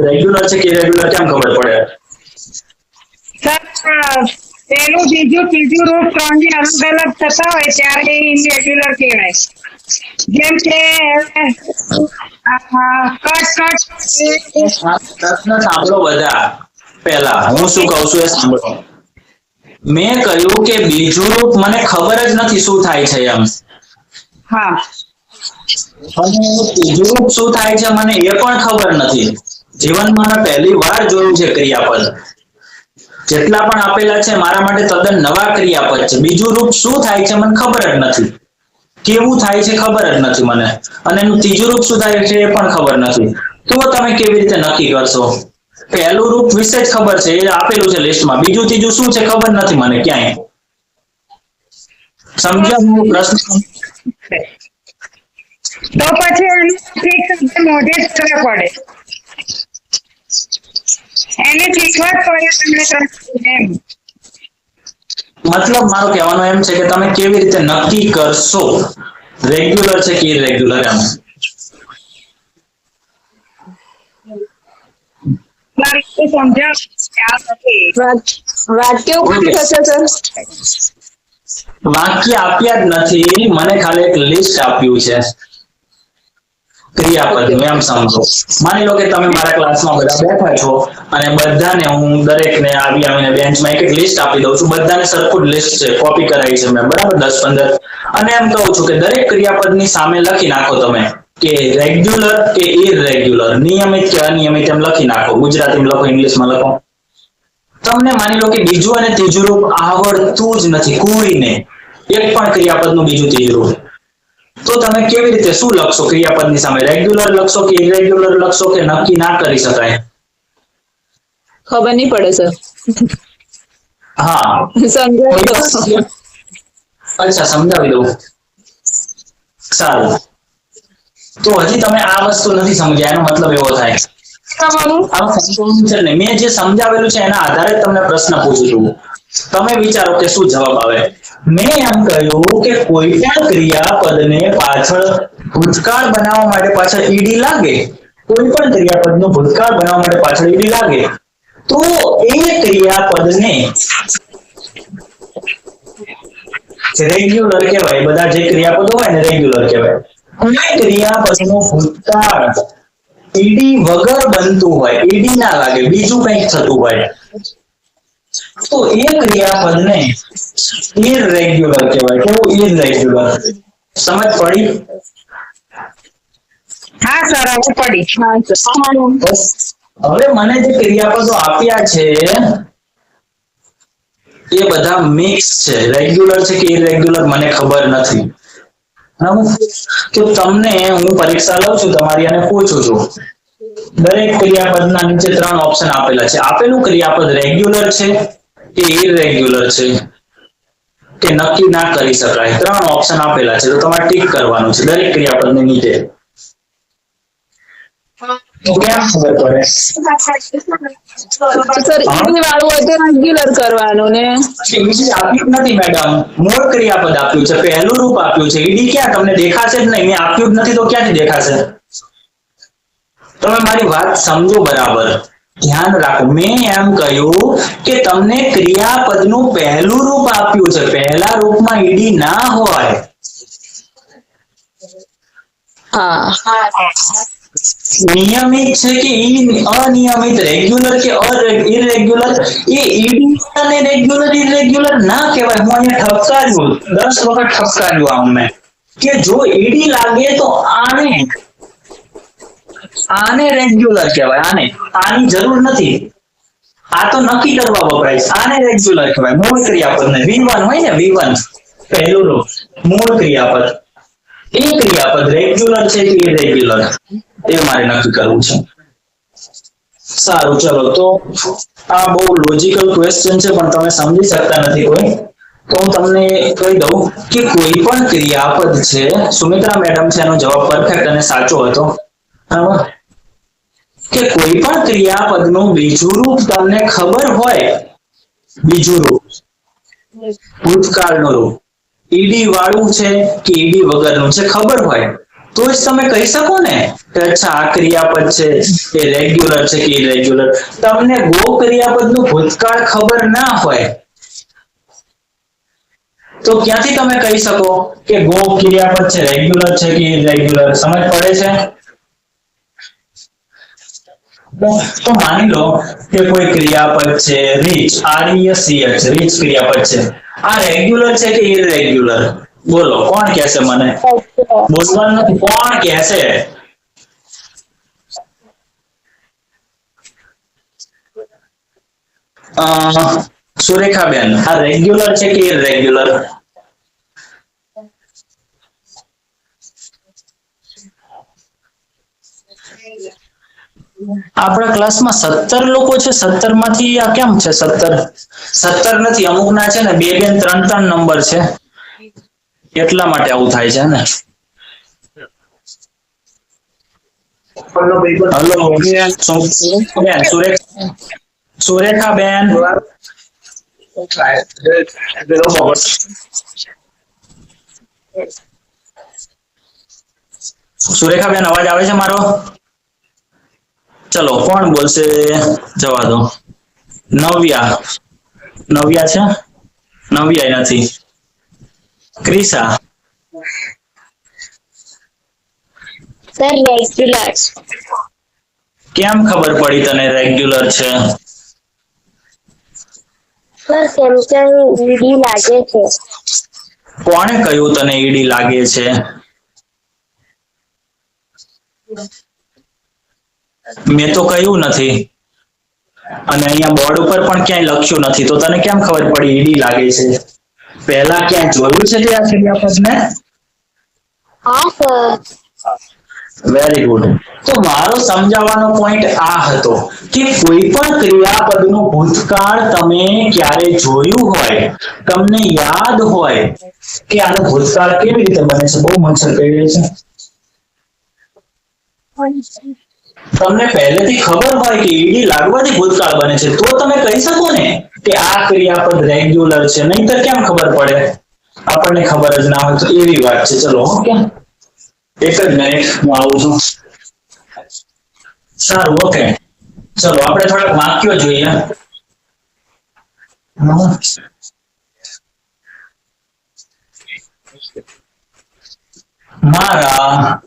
રેગ્યુલર છે કે ઇરેગ્યુલર કેમ ખબર પડે? પેલું બીજું ત્રીજું રૂપ ત્રણની અલગ અલગ થતા હોય ત્યારે ઇરેગ્યુલર કહેવાય. જેમ કે પ્રશ્ન સાંભળો બધા. પહેલા હું શું કહું છું એ સાંભળો. મેં કહ્યું કે બીજું રૂપ મને ખબર જ નથી શું થાય છે એમ. હા, અને ત્રીજું રૂપ શું થાય છે મને એ પણ ખબર નથી. જીવનમાં મેં પહેલી વાર જોયું છે ક્રિયાપદ. જેટલા પણ આપેલા છે મારા માટે તદ્દન નવા ક્રિયાપદ છે. બીજું રૂપ શું થાય છે મને ખબર જ નથી. કેવું થાય છે ખબર જ નથી મને, અને એનું ત્રીજું રૂપ શું થાય છે એ પણ ખબર નથી. તો તમે કેવી રીતે નક્કી કરશો? પહેલું રૂપ વિશે જ ખબર છે, એ આપેલું છે લિસ્ટમાં. બીજું ત્રીજું શું છે ખબર નથી મને ક્યાંય. સમજ્યા પ્રશ્ન? તો પછી મોઢે જ ખબર પડે, એને શીખવા જ પડે તમને. મતલબ મારો કહેવાનો એમ છે કે તમે કેવી રીતે નક્કી કરશો રેગ્યુલર છે કે ઇરેગ્યુલર એમ? વાક્ય ઉપર થશે સર. વાક્ય આપ્યા જ નથી, મને ખાલી એક લિસ્ટ આપ્યું છે ક્રિયાપદનું, એમ સમજો. માની લો કે તમે મારા ક્લાસમાં બધા બેઠા છો અને બધાને હું દરેકને આવીને બેન્ચમાં એક લિસ્ટ આપી દઉં છું. બધાને સરખું જ લિસ્ટ છે, કોપી કરાવી છે મેં, બરાબર, 10-15. અને એમ કહું છું કે દરેક ક્રિયાપદની સામે લખી નાખો તમે કે રેગ્યુલર કે ઇરરેગ્યુલર, નિયમિત કે અનિયમિત, એમ લખી નાખો. ગુજરાતીમાં લખો, ઇંગ્લિશમાં લખો. તમને માની લો કે બીજું અને ત્રીજું રૂપ આવડતું જ નથી કોઈને, એક પણ ક્રિયાપદનું બીજું ત્રીજું રૂપ. તો તમે કેવી રીતે શું લખશો ક્રિયાપદની સામે? રેગ્યુલર લખશો કે ઇરેગ્યુલર લખશો કે નક્કી ના કરી શકાય? ખબર નહીં પડે સર. હા, સમજાવી દો. અચ્છા, સમજાવી દઉં. સારું, તો હજી તમે આ વસ્તુ નથી સમજ્યા, એનો મતલબ એવો થાય. મેં જે સમજાવેલું છે એના આધારે તમને પ્રશ્ન પૂછું છું. તમે વિચારો કે શું જવાબ આવે. મેં એમ કહ્યું કે કોઈ પણ ક્રિયાપદને પાછળ ભૂતકાળ બનાવવા માટે પાછળ ઈડી લાગે કોઈ પણ ક્રિયાપદનું ભૂતકાળ બનાવવા માટે પાછળ ઈડી લાગે તો એ ક્રિયાપદને રેગ્યુલર કહેવાય. બધા જે ક્રિયાપદો હોય ને રેગ્યુલર કહેવાય. અને ક્રિયાપદનું ભૂતકાળ ઈડી વગર બનતું હોય, ઈડી ના લાગે, બીજું કંઈક થતું હોય તો એ ક્રિયાપદને ઇરરેગ્યુલર કહેવાય. કેવું? ઇરરેગ્યુલર. સમજ પડી? હા સર, હવે પડી. હવે મને જે ક્રિયાપદો આપ્યા છે એ બધા મિક્સ છે. રેગ્યુલર છે કે ઇરરેગ્યુલર મને ખબર નથી. તો તમને હું પરીક્ષા લઉં છું તમારી અને પૂછું છું, દરેક ક્રિયાપદના નીચે 3 ઓપ્શન આપેલા છે. આપેલું ક્રિયાપદ રેગ્યુલર છે કે ઇરરેગ્યુલર છે કે નક્કી ના કરી શકાય. 3 ઓપ્શન આપેલા છે તો તમારે ટીક કરવાનું છે દરેક ક્રિયાપદની નીચે. તો કેમ ખબર પડે? સર ઈડી વાળું હોય તો રેગ્યુલર કરવાનું ને. ઈડી આપ્યું જ નથી મેડમ, મૂળ ક્રિયાપદ આપ્યું છે, પહેલું રૂપ આપ્યું છે. ઈડી ક્યાં તમને દેખાશે જ નહીં. મેં આપ્યું જ નથી તો ક્યાંથી દેખાશે? તમે મારી વાત સમજો બરાબર, ધ્યાન રાખો. મેં એમ કહ્યું કે તમને ક્રિયાપદનું પહેલું રૂપ આપ્યું છે, પહેલા રૂપમાં ઈડી ના હોય. હા, નિયમિત છે કે અનિયમિત, રેગ્યુલર કે ઇરરેગ્યુલર, એ ઈડી અને રેગ્યુલર ઇરરેગ્યુલર ના કહેવાય. હું અહીંયા ઠપકાર્યું, 10 વખત ઠપકાર્યું આમ મેં કે જો ઈડી લાગે તો આને રેગ્યુલર કહેવાય. આની જરૂર નથી, આ તો નક્કી કરવા વપરાય છે. આને રેગ્યુલર કહેવાય. મૂળ ક્રિયાપદને V1 હોય ને, V1 પહેલું રૂપ મૂળ ક્રિયાપદ, એ ક્રિયાપદ રેગ્યુલર છે કે ઇરરેગ્યુલર એ મારે નક્કી કરવું છે. સારું, ચલો. તો આ બહુ લોજિકલ ક્વેશ્ચન છે પણ તમે સમજી શકતા નથી કોઈ, તો હું તમને કહી દઉં કે કોઈ પણ ક્રિયાપદ છે, સુમિત્રા મેડમ છે, એનો જવાબ પરફેક્ટ અને સાચો હતો. બરાબર? કે કોઈ પણ ક્રિયાપદનું બીજું રૂપ તમને ખબર હોય, બીજું રૂપ ભૂતકાળનું રૂપ ઈડી વાળું છે કે ઈડી વગરનું છે ખબર હોય તો જ તમે કહી શકો ને કે અચ્છા આ ક્રિયાપદ છે એ રેગ્યુલર છે કે ઇરરેગ્યુલર. તમને ગો ક્રિયાપદનું ભૂતકાળ ખબર ના હોય તો ક્યાંથી તમે કહી શકો કે ગો ક્રિયાપદ છે રેગ્યુલર છે કે ઇરરેગ્યુલર? સમજ પડે છે? તો માની લો કે કોઈ ક્રિયાપદ છે રીચ, RECH, રીચ ક્રિયાપદ છે, આ રેગ્યુલર છે કે ઇરરેગ્યુલર? બોલો, કોણ કહેશે મને? બોલવાનું નથી, કોણ કહેશે? સુરેખાબેન, આ રેગ્યુલર છે કે ઇરરેગ્યુલર? આપણા ક્લાસમાં 17 લોકો છે, 17 માંથી આ કેમ છે 17 નથી? અમુક ના છે ને 2 2 3 3 નંબર છે, એટલા માટે આવું થાય છે ને. હેલો સુરેખા બેન, સુરેખા બેન અવાજ આવે છે મારો? ચલો, કોણ બોલશે? જવા દો. નવ્યા છે? નવ્યા નથી. ક્રિશા? Sir regular. કેમ ખબર પડી તને રેગ્યુલર છે? સર કેમ કે ઈડી લાગે છે. કોણે કહ્યું તને ઈડી લાગે છે? મેં તો કહ્યું નથી અને અહીંયા બોર્ડ ઉપર પણ ક્યાંય લખ્યું નથી, તો તને કેમ ખબર પડી ઈડી લાગે છે? પહેલા ક્યાંય જોયું છે આ ક્રિયાપદને? હા સર. Very good. તો મારો સમજાવવાનો પોઈન્ટ આ હતો કે કોઈ પણ ક્રિયાપદનું ભૂતકાળ તમે ક્યારે જોયું હોય, તમને યાદ હોય કે આનો ભૂતકાળ કેવી રીતે બને છે. બહુ મચ્છર કરી છે. તમને પહેલેથી ખબર હોય કે ઈડી લાગવાથી ભૂતકાળ બને છે તો તમે કહી શકો ને કે આ ક્રિયાપદ રેગ્યુલર છે. નહીંતર કેમ ખબર પડે? આપણને ખબર જ ના હોય તો એવી વાત છે. ચલો, ઓકે, એક જ મિનિટ હું આવું છું. સારું, ઓકે. ચલો આપણે થોડાક વાક્યો જોઈએ. મારા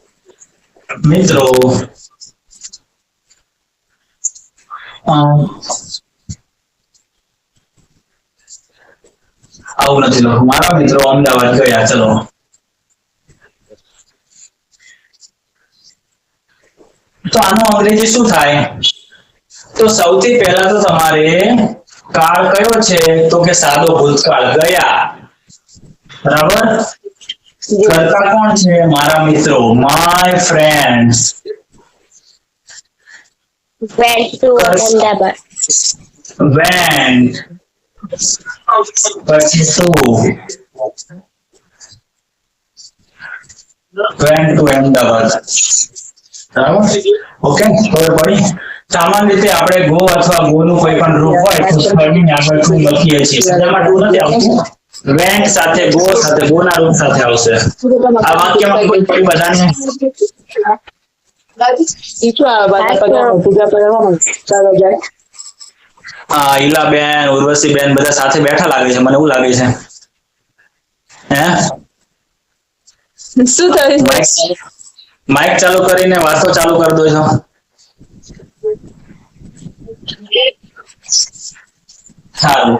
મિત્રો આવું નથી લખવું. મારા મિત્રો અમદાવાદ ગયા. ચલો, તો આનું અંગ્રેજી શું થાય? તો સૌથી પહેલા તો તમારે કાળ કયો છે? તો કે સાદો ભૂતકાળ, ગયા. બરાબર. કરતા કોણ છે? મારા મિત્રો, my friends. went to Ahmedabad. went પછી શું? went to Ahmedabad. બરાબર. ઓકે, ખબર પડી? સામાન્ય રીતે આપણે ગો અથવા ગો નું કોઈ પણ રૂપ હોય તો સ્થળની આગળ ટુ લખીએ છીએ. એમાં ટુ નથી આવતું. વેન્ટ સાથે ગો સાથે ગો ના રૂપ સાથે આવશે. આ વાક્યમાં કોઈ બધાને ઈલાબેન, ઉર્વશીબેન બધા સાથે બેઠા લાગે છે, મને એવું લાગે છે. હે, શું થયું? માઇક ચાલુ કરીને વાતો ચાલુ કરી દો છો. સારું.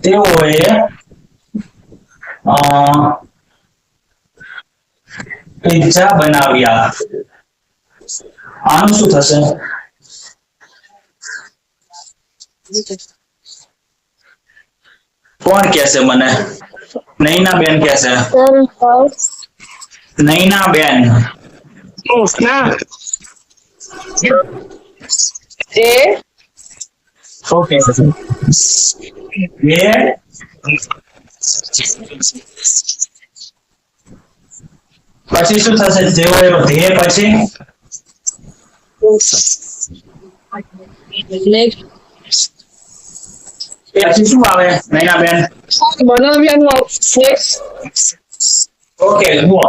તેઓએ પિઝા બનાવ્યા. આનું શું થશે? કોણ કહેશે મને? નૈના બેન કહેશે. નૈના બેન. ઓકે. પછી શું થશે? જેવો એવો ધ્યેય પછી પછી શું આવે નૈનાબેન? બનાવ્યાનું ઓકે, જુઓ.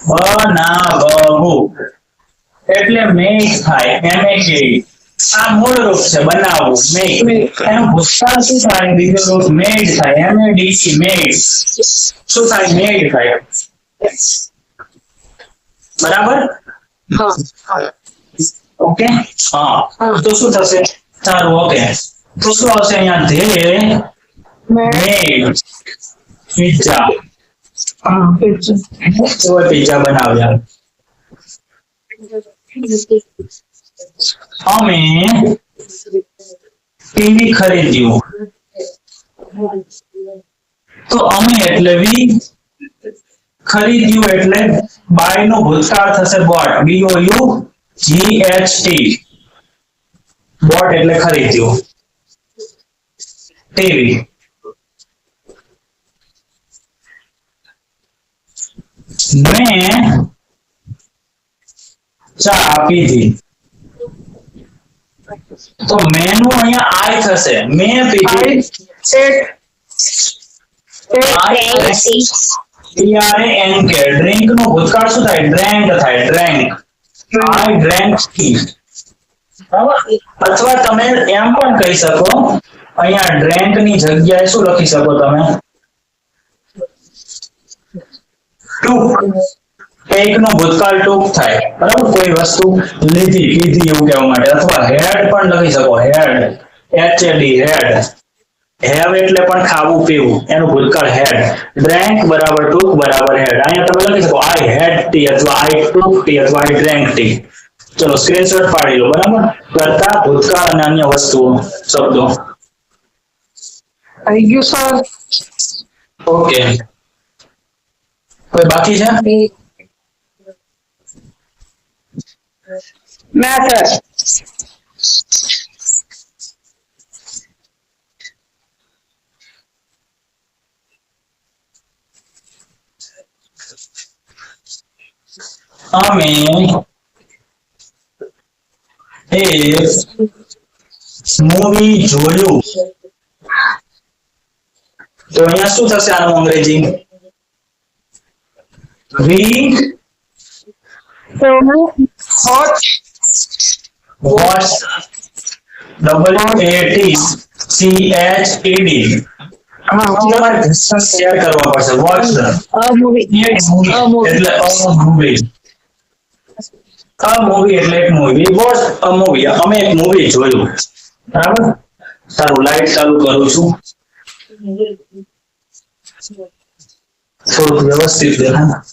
બનાવવું એટલે મેક થાય, MAK. આ મૂળ રૂપ છે બનાવવું, મેક. એનું ભૂતકાળ શું થાય? બીજો રૂપ મેડ થાય, MADE, મેડ. શું થાય? મેડ થાય. બરાબર. ઓકે. હા, તો શું થશે? સારું, ઓકે. તો શું આવશે અહીંયા? ધ્યેય મેડ પિઝા. પિઝા બનાવ્યા. અમે ટીવી ખરીદ્યું. તો અમે એટલે વી, ખરીદ્યું એટલે બાય નો ભૂતકાળ થશે બોટ, BOUGHT. બોટ એટલે ખરીદ્યું. ટીવી. મેં ચા પીધી. તો મેનું અહીંયા આઈ થશે. મેં પીધી. ડ્રિંક નું ભૂતકાળ શું થાય? ડ્રેન્ક થાય, ડ્રેન્ક. આઈ ડ્રેન્ક ટી. અથવા તમે એમ પણ કહી શકો, અહીંયા ડ્રેન્ક ની જગ્યાએ શું લખી શકો તમે? ટૂંક. એક નો ભૂતકાળ ટૂંક થાય, બરાબર. કોઈ વસ્તુ લીધી, પીધી એવું કહેવા માટે. અથવા હેડ પણ લખી શકો, હેડ, HAD, હેડ. હેવ એટલે પણ ખાવું પીવું, એનું ભૂતકાળ હેડ. ડ્રેન્ક બરાબર ટૂંક બરાબર હેડ. અહીંયા તમે લખી શકો આઈ હેડ ટી અથવા આઈ ટૂક ટી અથવા આઈ ડ્રેન્ક ટી. ચલો, સ્ક્રીનશોટ પાડી લો. બરાબર. કરતા, ભૂતકાળ અને અન્ય વસ્તુઓ, શબ્દો. આવી ગયું સર. ઓકે. કોઈ બાકી છે? ના સર. અમે એક મૂવી જોયું. તો અહીંયા શું થશે આનું અંગ્રેજી? વી Hot. વોટ્સ WATCHED તમારે શેર કરવા પડશે watts A movie. A movie. એટલે અ મૂવી એટલે એક મૂવી વોટ્સ અ મૂવી અમે એક મૂવી જોયું બરાબર સારું લાઈટ ચાલુ કરું છું થોડુંક વ્યવસ્થિત દેખાય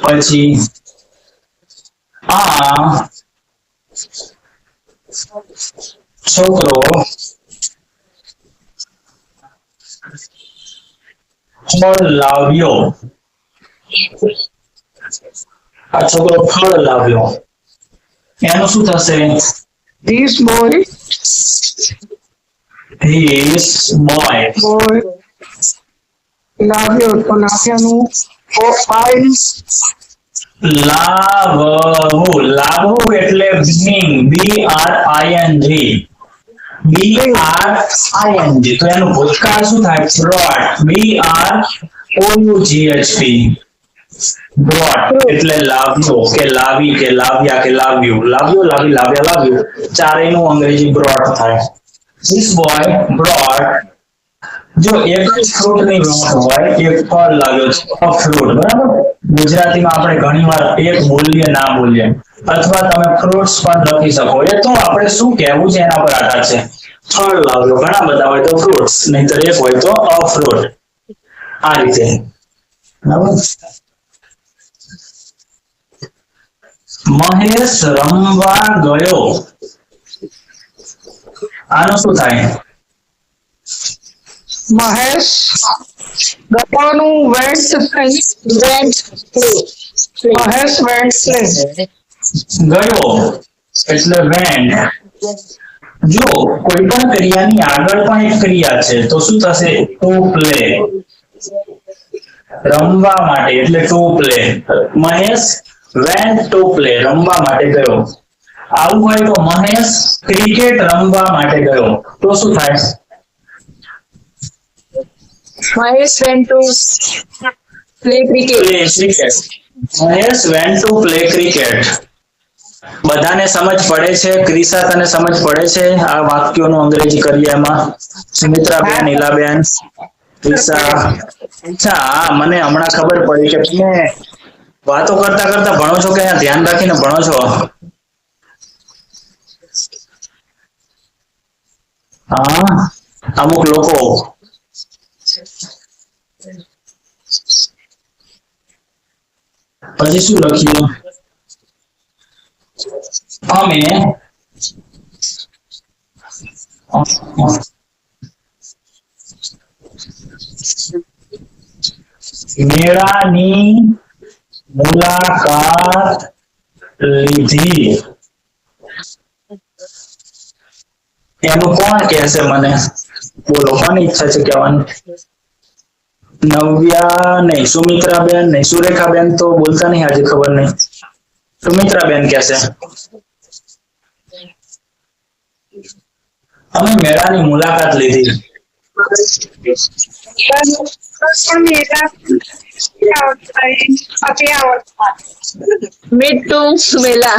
પછી આ છોકરો ફળ લાવ્યો આ છોકરો ફળ લાવ્યો એનું શું થશે This boy. This boy Boy. લાવ્યો તો લાવ્યાનું લાવવું લાવવું એટલે BRING તો એનું ભૂતકાળ શું થાય brought એટલે લાવ્યો કે લાવી કે લાવ્યા કે લાવ્યું લાવ્યો લાવી લાવ્યા લાવ્યું ચારેયનું અંગ્રેજી brought થાય this boy brought જો એક જ ફ્રૂટ ની વાત હોય એક ફળ લાવ્યો છે ફ્રૂટ બરાબર ગુજરાતીમાં આપણે ઘણીવાર એક બોલીએ ના બોલીએ અથવા તમે ફ્રૂટ્સ પણ લખી શકો એ તો આપણે શું કહેવું છે એના પર આધાર છે ફળ લાવ્યો ઘણા બધા હોય તો ફ્રૂટ્સ નહીતર એક હોય તો અ ફ્રૂટ આ રીતે બરાબર મહેશ રમવા ગયો આનું શું થાય Mahesh ગયાનું went play. Mahesh went play. ગયો એટલે વેન્ટ જો કોઈ પણ ક્રિયાની આગળ પણ એક ક્રિયા છે તો શું થશે ટુ પ્લે રમવા માટે એટલે to play Mahesh went to play રમવા માટે ગયો આવું હોય તો મહેશ ક્રિકેટ રમવા માટે ગયો તો શું થાય Mahesh went to play cricket. Play cricket Mahesh went to play cricket બધાને સમજ પડે છે ક્રિસા તને સમજ પડે છે આ વાક્યોનું અંગ્રેજી કરીએ એમાં સુમિત્રાબેન ઈલાબેન ક્રિસા અચ્છા મને હમણાં ખબર પડી કે તમે વાતો કરતા કરતા ભણો છો કે અહીંયા ધ્યાન રાખીને ભણો છો હા અમુક લોકો પછી શું લખ્યું અમે મેળાની મુલાકાત લીધી એનું કોણ કહેશે મને બોલો કોની ઈચ્છા છે કહેવાની નવ્યા નહીં સુમિત્રાબેન નહીં સુરેખાબેન તો બોલતા નહીં આજે ખબર નહીં સુમિત્રાબેન કહેશે અમે મેળાની મુલાકાત લીધી Meet to Mela.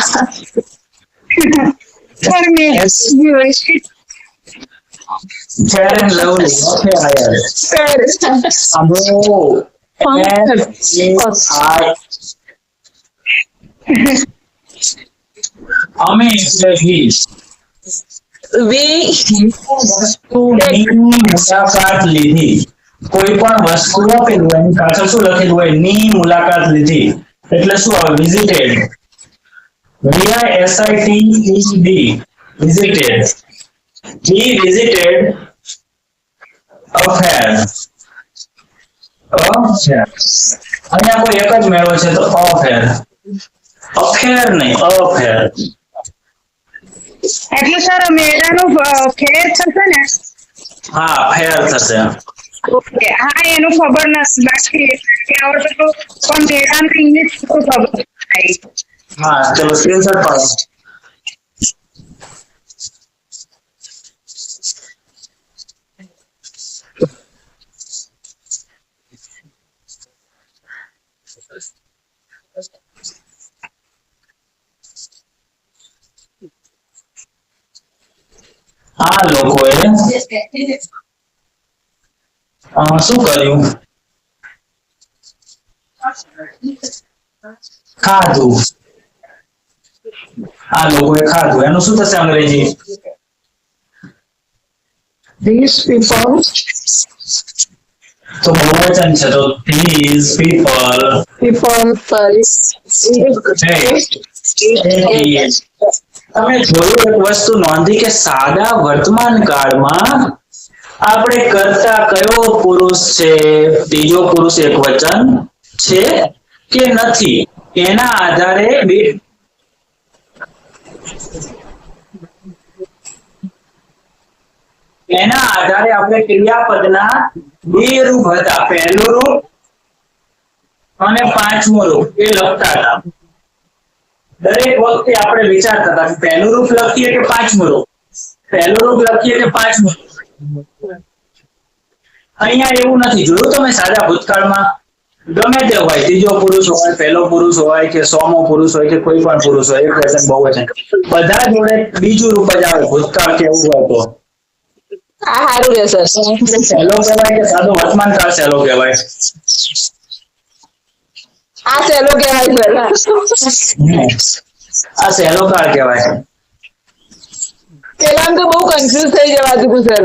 Fair and lovely. Okay, Fair. અમે એટલે મુલાકાત લીધી કોઈ પણ વસ્તુ આપેલું હોય એની પાછળ શું લખેલું હોય ની મુલાકાત લીધી એટલે શું આવે visited VISITED visited he visited a fair અહીંયા કોઈ એક જ મેળો છે તો અફેર નહીં અફેર એટલે સર મેળાનું ફેર થશે ને હા ફેર થશે ઓકે હા એનું ખબર નથી બાકી આવડે તો પણ મેળાનું ઇંગ્લિશ તો ખબર થાય હા ચલો સ્ક્રીનશોટ પાડો આ લોકોએ શું કર્યું? ખાધું. આ લોકોએ ખાધું. એનું શું થશે અંગ્રેજી? These people તો બહુવચન છે તો these people તમે જોયું એક વસ્તુ નોંધી કે સાદા વર્તમાન કાળમાં આપણે કરતા કયો પુરુષ છે, ત્રીજો પુરુષ એક વચન છે કે નથી એના આધારે આપણે ક્રિયાપદના બે રૂપ હતા, પહેલું રૂપ અને પાંચમું રૂપ એ લખતા હતા. દરેક વખતે આપણે વિચારતા હતા કે પહેલું રૂપ લખીએ કે પાંચમું રૂપ, પહેલું રૂપ લખીએ કે પાંચમું રૂપ. અહીંયા એવું નથી. જોયું તમે સાદા ભૂતકાળમાં ગમે તે હોય, ત્રીજો પુરુષ હોય, પહેલો પુરુષ હોય કે સોમો પુરુષ હોય કે કોઈ પણ પુરુષ હોય, એક વચન બહુવચન બધા જોડે બીજું રૂપ જ આવે. ભૂતકાળ કે એવું હોય તો આ સારું રહેશે. સહેલો કહેવાય કે સાદો વર્તમાન કાળ સહેલો કહેવાય? આ સહેલો કહેવાય સર. આ સહેલો કાળ કહેવાય. પેલા તો બહુ કન્ફ્યુઝ થઈ જવાતું હતું સર.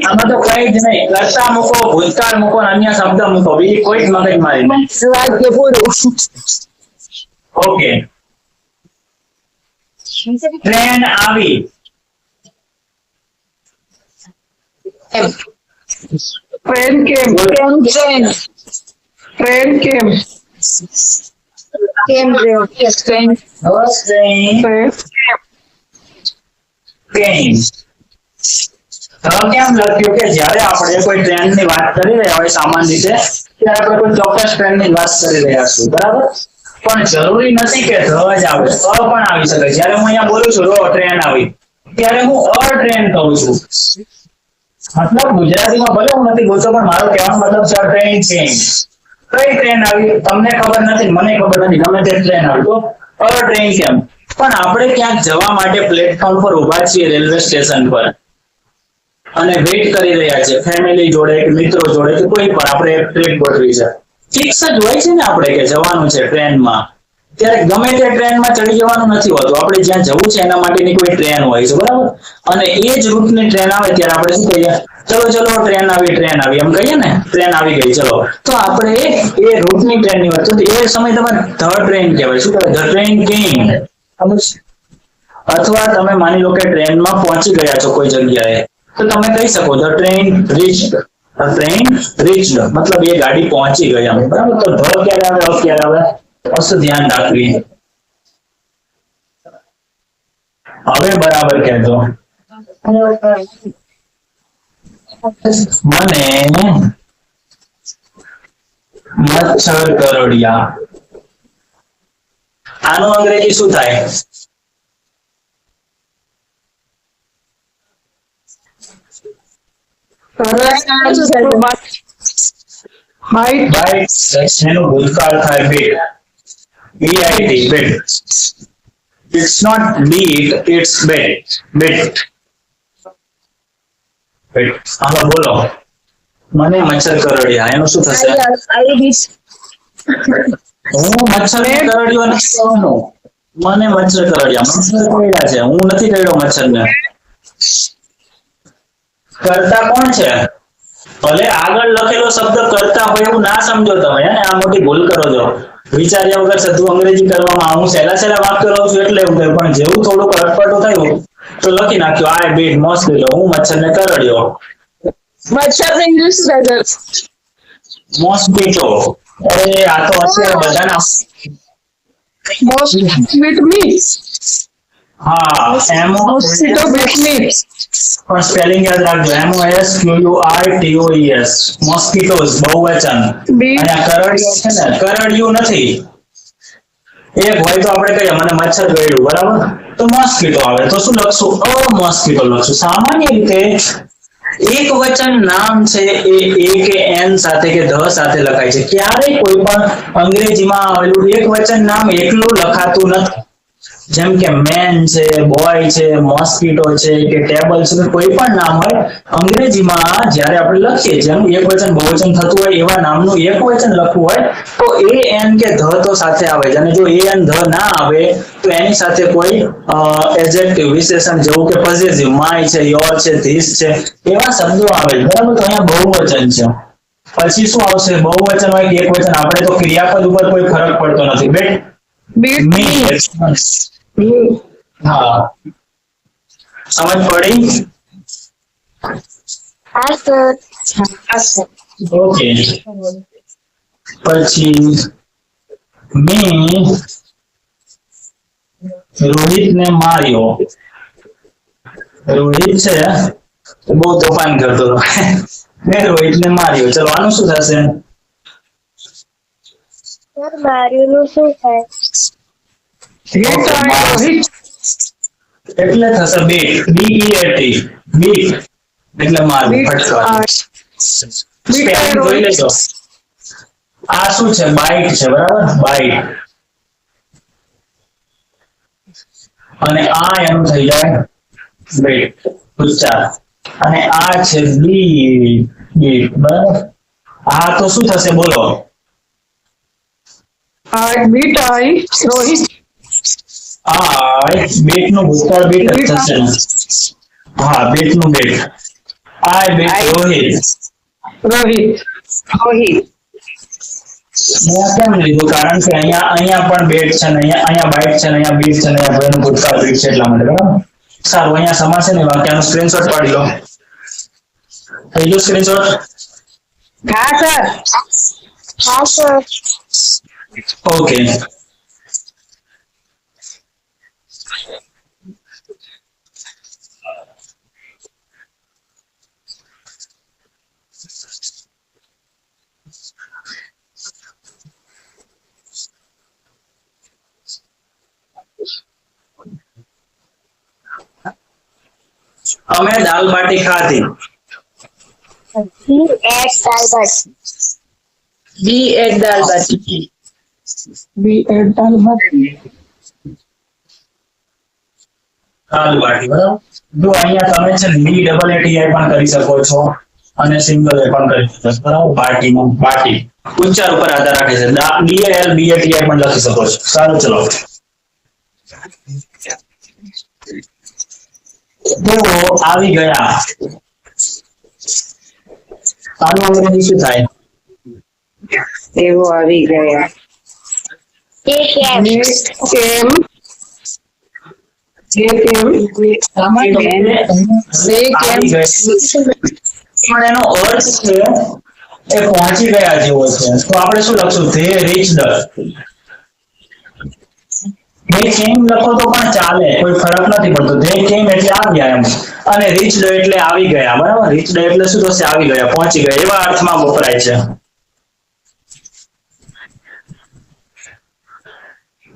આમાં તો કઈ જ નહીં. કર્તા મૂકો, ભૂતકાળ મૂકો, અન્ય શબ્દ મૂકો, બીજી કોઈ જ મગજ મારી નહીં. વાક્ય પૂરું. ઓકે. ટ્રેન આવી. ટ્રેન કેમ કેમ લખ્યું કે જ્યારે આપણે કોઈ ટ્રેન ની વાત કરી રહ્યા હોય સામાન્ય રીતે ત્યારે આપણે કોઈ ચોક્કસ ટ્રેન ની વાત કરી રહ્યા છું, બરાબર? પણ જરૂરી નથી કે ધ જ આવે, પણ આવી શકે. જ્યારે હું અહીંયા બોલું છું ટ્રેન આવી, ત્યારે હું ટ્રેન કહું છું. મતલબ ગુજરાતીમાં ભલે હું નથી બોલતો પણ મારો કહેવાનો મતલબ છે ટ્રેન છે. કઈ ટ્રેન આવી તમને ખબર નથી, મને ખબર નથી, ગમે તે ટ્રેન આવી તો ટ્રેન કેમ? પણ આપણે ક્યાંક જવા માટે પ્લેટફોર્મ પર ઉભા છીએ, રેલવે સ્ટેશન પર, અને વેઇટ કરી રહ્યા છે ફેમિલી જોડે કે મિત્રો જોડે કે કોઈ પણ આપણે ટ્રેન ગોઠવી છે. ફિક્સ જ હોય છે ને આપણે કે જવાનું છે ટ્રેનમાં, ત્યારે ગમે તે ટ્રેનમાં ચડી જવાનું નથી હોતું. આપણે જ્યાં જવું છે એના માટેની કોઈ ટ્રેન હોય છે, બરાબર? અને એ જ રૂટની ટ્રેન આવે ત્યારે આપણે શું કહીએ? ચલો ટ્રેન આવી એમ કહીએ ને, ટ્રેન આવી ગઈ ચલો. તો આપણે એ રૂટની ટ્રેનની વાત, તો એ સમય તમારે ધ ટ્રેન કહેવાય. શું કહેવાય? ધ ટ્રેન કેમ. અથવા તમે માની લો કે ટ્રેનમાં પહોંચી ગયા છો કોઈ જગ્યાએ, તો તમે કહી શકો ધ ટ્રેન રીચ્ડ. મતલબ એ ગાડી પહોંચી ગઈ અમે, બરાબર? તો ધ ક્યારે આવે, ક્યારે આવે? વસ્તુ ધ્યાન રાખવી. હવે બરાબર કહેજો. મને મચ્છર કરડ્યા. આનું અંગ્રેજી શું થાય? એનું ભૂતકાળ થાય bit. BIT. It's not beat, it's bit. હાલો બોલો. મને મચ્છર કરડ્યા, એનું શું થશે? હું મચ્છર કરડ્યો નથી કહેવાનું. મને મચ્છર કરડ્યા. મચ્છર કરડ્યા છે, હું નથી કરડ્યો મચ્છરને. કરતા કોણ છે? ભલે આગળ લખેલો શબ્દ કરતા હોય એવું ના સમજો તમે, હે? આ મોટી ભૂલ કરો છો. વિચાર્યા વગર સધું અંગ્રેજી કરવામાં. હું સહેલા વાક્ય લઉં છું એટલે એવું થાય, પણ જેવું થોડુંક અટપટું થયું તો લખી નાખ્યો આઈ બીટ મોસ્કીટો. હું મચ્છરને કરડ્યો. મચ્છર ઇંગ્લિશ મોસ્કીટો. અરે આ તો અત્યારે બધાના હા મોસ્કીટો બીટ મી. પણ સ્પેલિંગ યાદ રાખજો. MOSQUITOES. મોસ્કીટોસ બહુવચન. અને કરડ્યો છે ને, કરડ્યું નથી. એક હોય તો આપણે કહીએ મને મચ્છર કરડ્યું, બરાબર? તો મોસ્કીટો આવે તો શું લખશું? મોસ્કીટો લખશું. સામાન્ય રીતે એક વચન નામ છે એ કે એન સાથે કે ધ સાથે લખાય છે. ક્યારેય કોઈ પણ અંગ્રેજીમાં આવેલું એક વચન નામ એકલું લખાતું નથી. જેમ કે મેન છે, બોય છે, મોસ્કીટો છે કે ટેબલ છે, કોઈ પણ નામ હોય અંગ્રેજીમાં જ્યારે આપણે લખીએ જેનું એક વચન બહુવચન થતું હોય એવા નામનું એક વચન લખવું હોય તો એ એન કે ધ તો સાથે આવે છે. અને જો એ એન ધ ના આવે તો એની સાથે કોઈ એડજેક્ટિવ વિશેષણ જેવું કે પોઝેસિવ માય છે, યોર છે, ધીસ છે એવા શબ્દો આવે છે. બરાબર, તો અહીંયા બહુવચન છે. પછી શું આવશે? બહુવચન હોય કે એક વચન, આપણે તો ક્રિયાપદ ઉપર કોઈ ફરક પડતો નથી. બેટ Beat મી. me. હા, સમજ પડી? હા સર. ઓકે. પછી મેં રોહિતને માર્યો. રોહિત છે બહુ તોફાન કરતો હતો. મેં રોહિતને માર્યો. ચલો આનું શું થશે? સર માર્યું નું શું થાય? Hit I Rohit. એટલે થશે બીટ. બીઈએટી. બીટ એટલે મારવું, Beat ફટકાર. I. સ્પેલિંગ જોઈ લેજો. આ શું છે? બાઇટ છે. બરાબર, બાઇટ. અને આ એનું થઈ જાય બીટ, ઉચ્ચાર. અને આ છે બી બીટ. બરાબર, આ તો શું થશે બોલો? I beat I Rohit. આ બીટ નું ભૂતકાળ બીટ જ થશે ને? હા, બીટ નું બીટ. આઈ બીટ રોહિત. Rohit. મેં કેમ લીધું? કારણ કે અહીંયા પણ બેટ છે ને અહીંયા બાઇટ છે ને અહીંયા બીટ છે ને અહીંયા બેનું ભૂતકાળ બીટ છે એટલા માટે. બરાબર, સારું. અહીંયા સમાસે ને વાક્યનો સ્ક્રીનશોટ પાડી લો. થઈ ગયો સ્ક્રીનશોટ? હા સર. હા સર. ઓકે. અમે દાલ બાટી ખાધી. He ate dal baati. Be at dal baati. Be at Dalbati. Dal baati. બરાબર, જો અહીંયા તમે છે બી ડબલ એટીઆઈ પણ કરી શકો છો અને સિંગલ એ પણ કરી શકો છો. બરાબર, બાટીમાં બાટી ઉચ્ચાર ઉપર આધાર રાખે છે. ડીએલ બીએટીઆઈ પણ લખી શકો છો. સારું, ચલો. તેઓ આવી ગયા. આનું અંગ્રેજી શું થાય? તેઓ આવી ગયા. તે કેમ? They came. They came. આવી ગયા. પણ એનો અર્થ છે એ પહોંચી ગયા જેવો છે. તો આપણે શું લખશું? They reached. ધે કેમ લખો તો પણ ચાલે, કોઈ ફરક નથી પડતો. ધે કેમ એટલે આવ્યા એમ, અને રીચ્ડ એટલે આવી ગયા. બરાબર, રીચ્ડ એટલે શું થશે? આવી ગયા, પહોંચી ગયા એવા અર્થમાં વપરાય છે.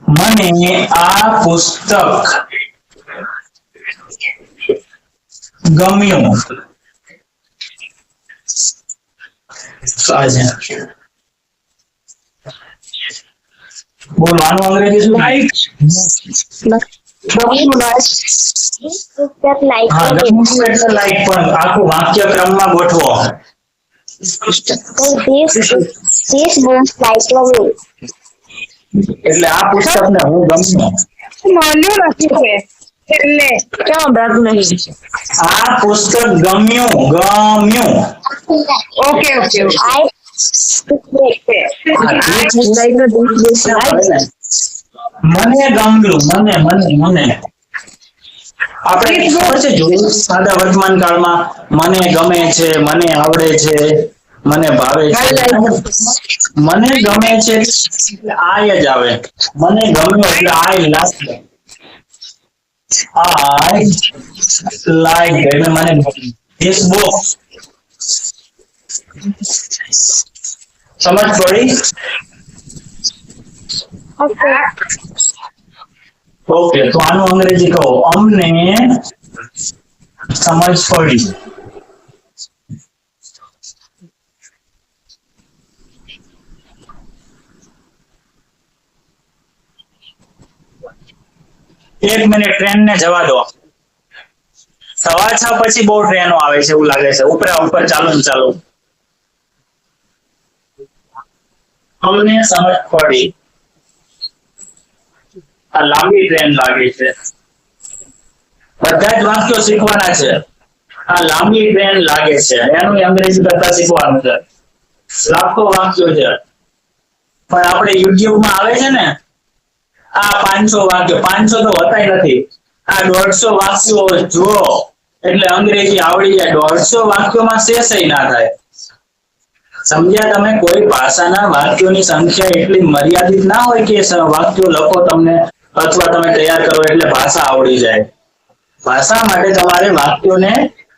મને આ પુસ્તક ગમ્યું. બોલો આનું અંગ્રેજી શું થાય? પુસ્તક લાઈક હા, ગમ્યું એટલે લાઈક, પણ આખું વાક્ય ક્રમમાં ગોઠવો. this book like me. એટલે આ પુસ્તકને હું ગમ્યું. મળ્યું નથી છે છેલ્લે. ક્યાં ભાગ નહીં? આ પુસ્તક ગમ્યું. ગમ્યું. ઓકે ઓકે I મને ગમ્યું. મને મને મને આપણે ખબર છે જોયું સાદા વર્તમાન કાળમાં મને ગમે છે, મને આવડે છે, મને ભાવે છે. મને ગમે છે એટલે આય જ આવે. મને ગમ્યું એટલે આઈ લાઈક. આઈ લાઈક એટલે મને ધીસ બુક. સમજ પડી? ઓકે, તો આનું અંગ્રેજી કહો. અમને સમજ પડી. એક મિનિટ, ટ્રેન ને જવા દો. 6:15 પછી બહુ ટ્રેનો આવે છે એવું લાગે છે, ઉપર ચાલુ ને ચાલુ. અમને સમજ પડી. આ લાંબી ટ્રેન લાગી છે. બધા જ વાક્યો શીખવાના છે. આ લાંબી ટ્રેન લાગે છે એનું અંગ્રેજી કરતા શીખવાનું છે. લાખો વાક્યો છે, પણ આપણે યુટ્યુબ માં આવે છે ને આ 500 વાક્યો, 500 તો હોતા નથી. આ 150 વાક્યો જો એટલે અંગ્રેજી આવડી જાય. 150 વાક્યોમાં શેષ ના થાય. સમજ્યા તમે? કોઈ ભાષાના વાક્યોની સંખ્યા એટલી મર્યાદિત ના હોય કે વાક્યો લખો તમને અથવા તમે તૈયાર કરો એટલે ભાષા આવડી જાય. ભાષા માટે તમારે વાક્યોને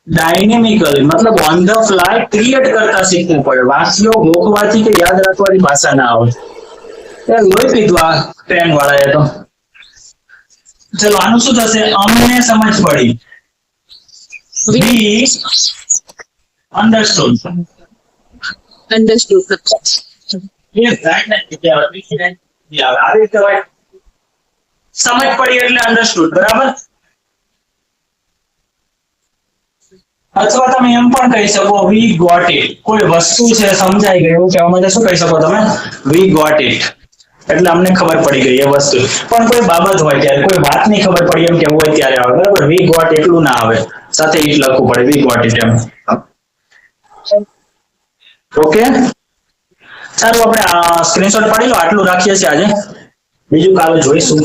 ડાયનેમિકલી મતલબ ઓન ધ ફ્લાય ક્રિએટ કરતા શીખવું પડે. વાક્યો ગોખવાથી કે યાદ રાખવાથી ભાષા ના આવે. લોહી પીધું આ ટ્રેન વાળાએ તો. ચલો આનું શું થશે? અમને સમજ પડી. વી અન્ડરસ્ટુડ. Understood. સમજ પડી એટલે અન્ડરસ્ટુડ, બરાબર? અથવા તમે એમ પણ કહી શકો વી ગોટ ઇટ. કોઈ વસ્તુ છે સમજાઈ ગઈ એવું કહેવા માટે શું કહી શકો તમે? We got it. એટલે અમને ખબર પડી ગઈ એ વસ્તુ. પણ કોઈ બાબત હોય ત્યારે, કોઈ વાત ની ખબર પડી એમ કેવું હોય ત્યારે આવે, બરાબર? વી ગોટ એટલું ના આવે, સાથે ઇટ લખવું પડે. વી ગોટ ઇટ એમ. ઓકે, સારું, આપણે સ્ક્રીનશોટ પાડી લો. આટલું રાખીએ છીએ આજે, બીજું કાલે જોઈશું.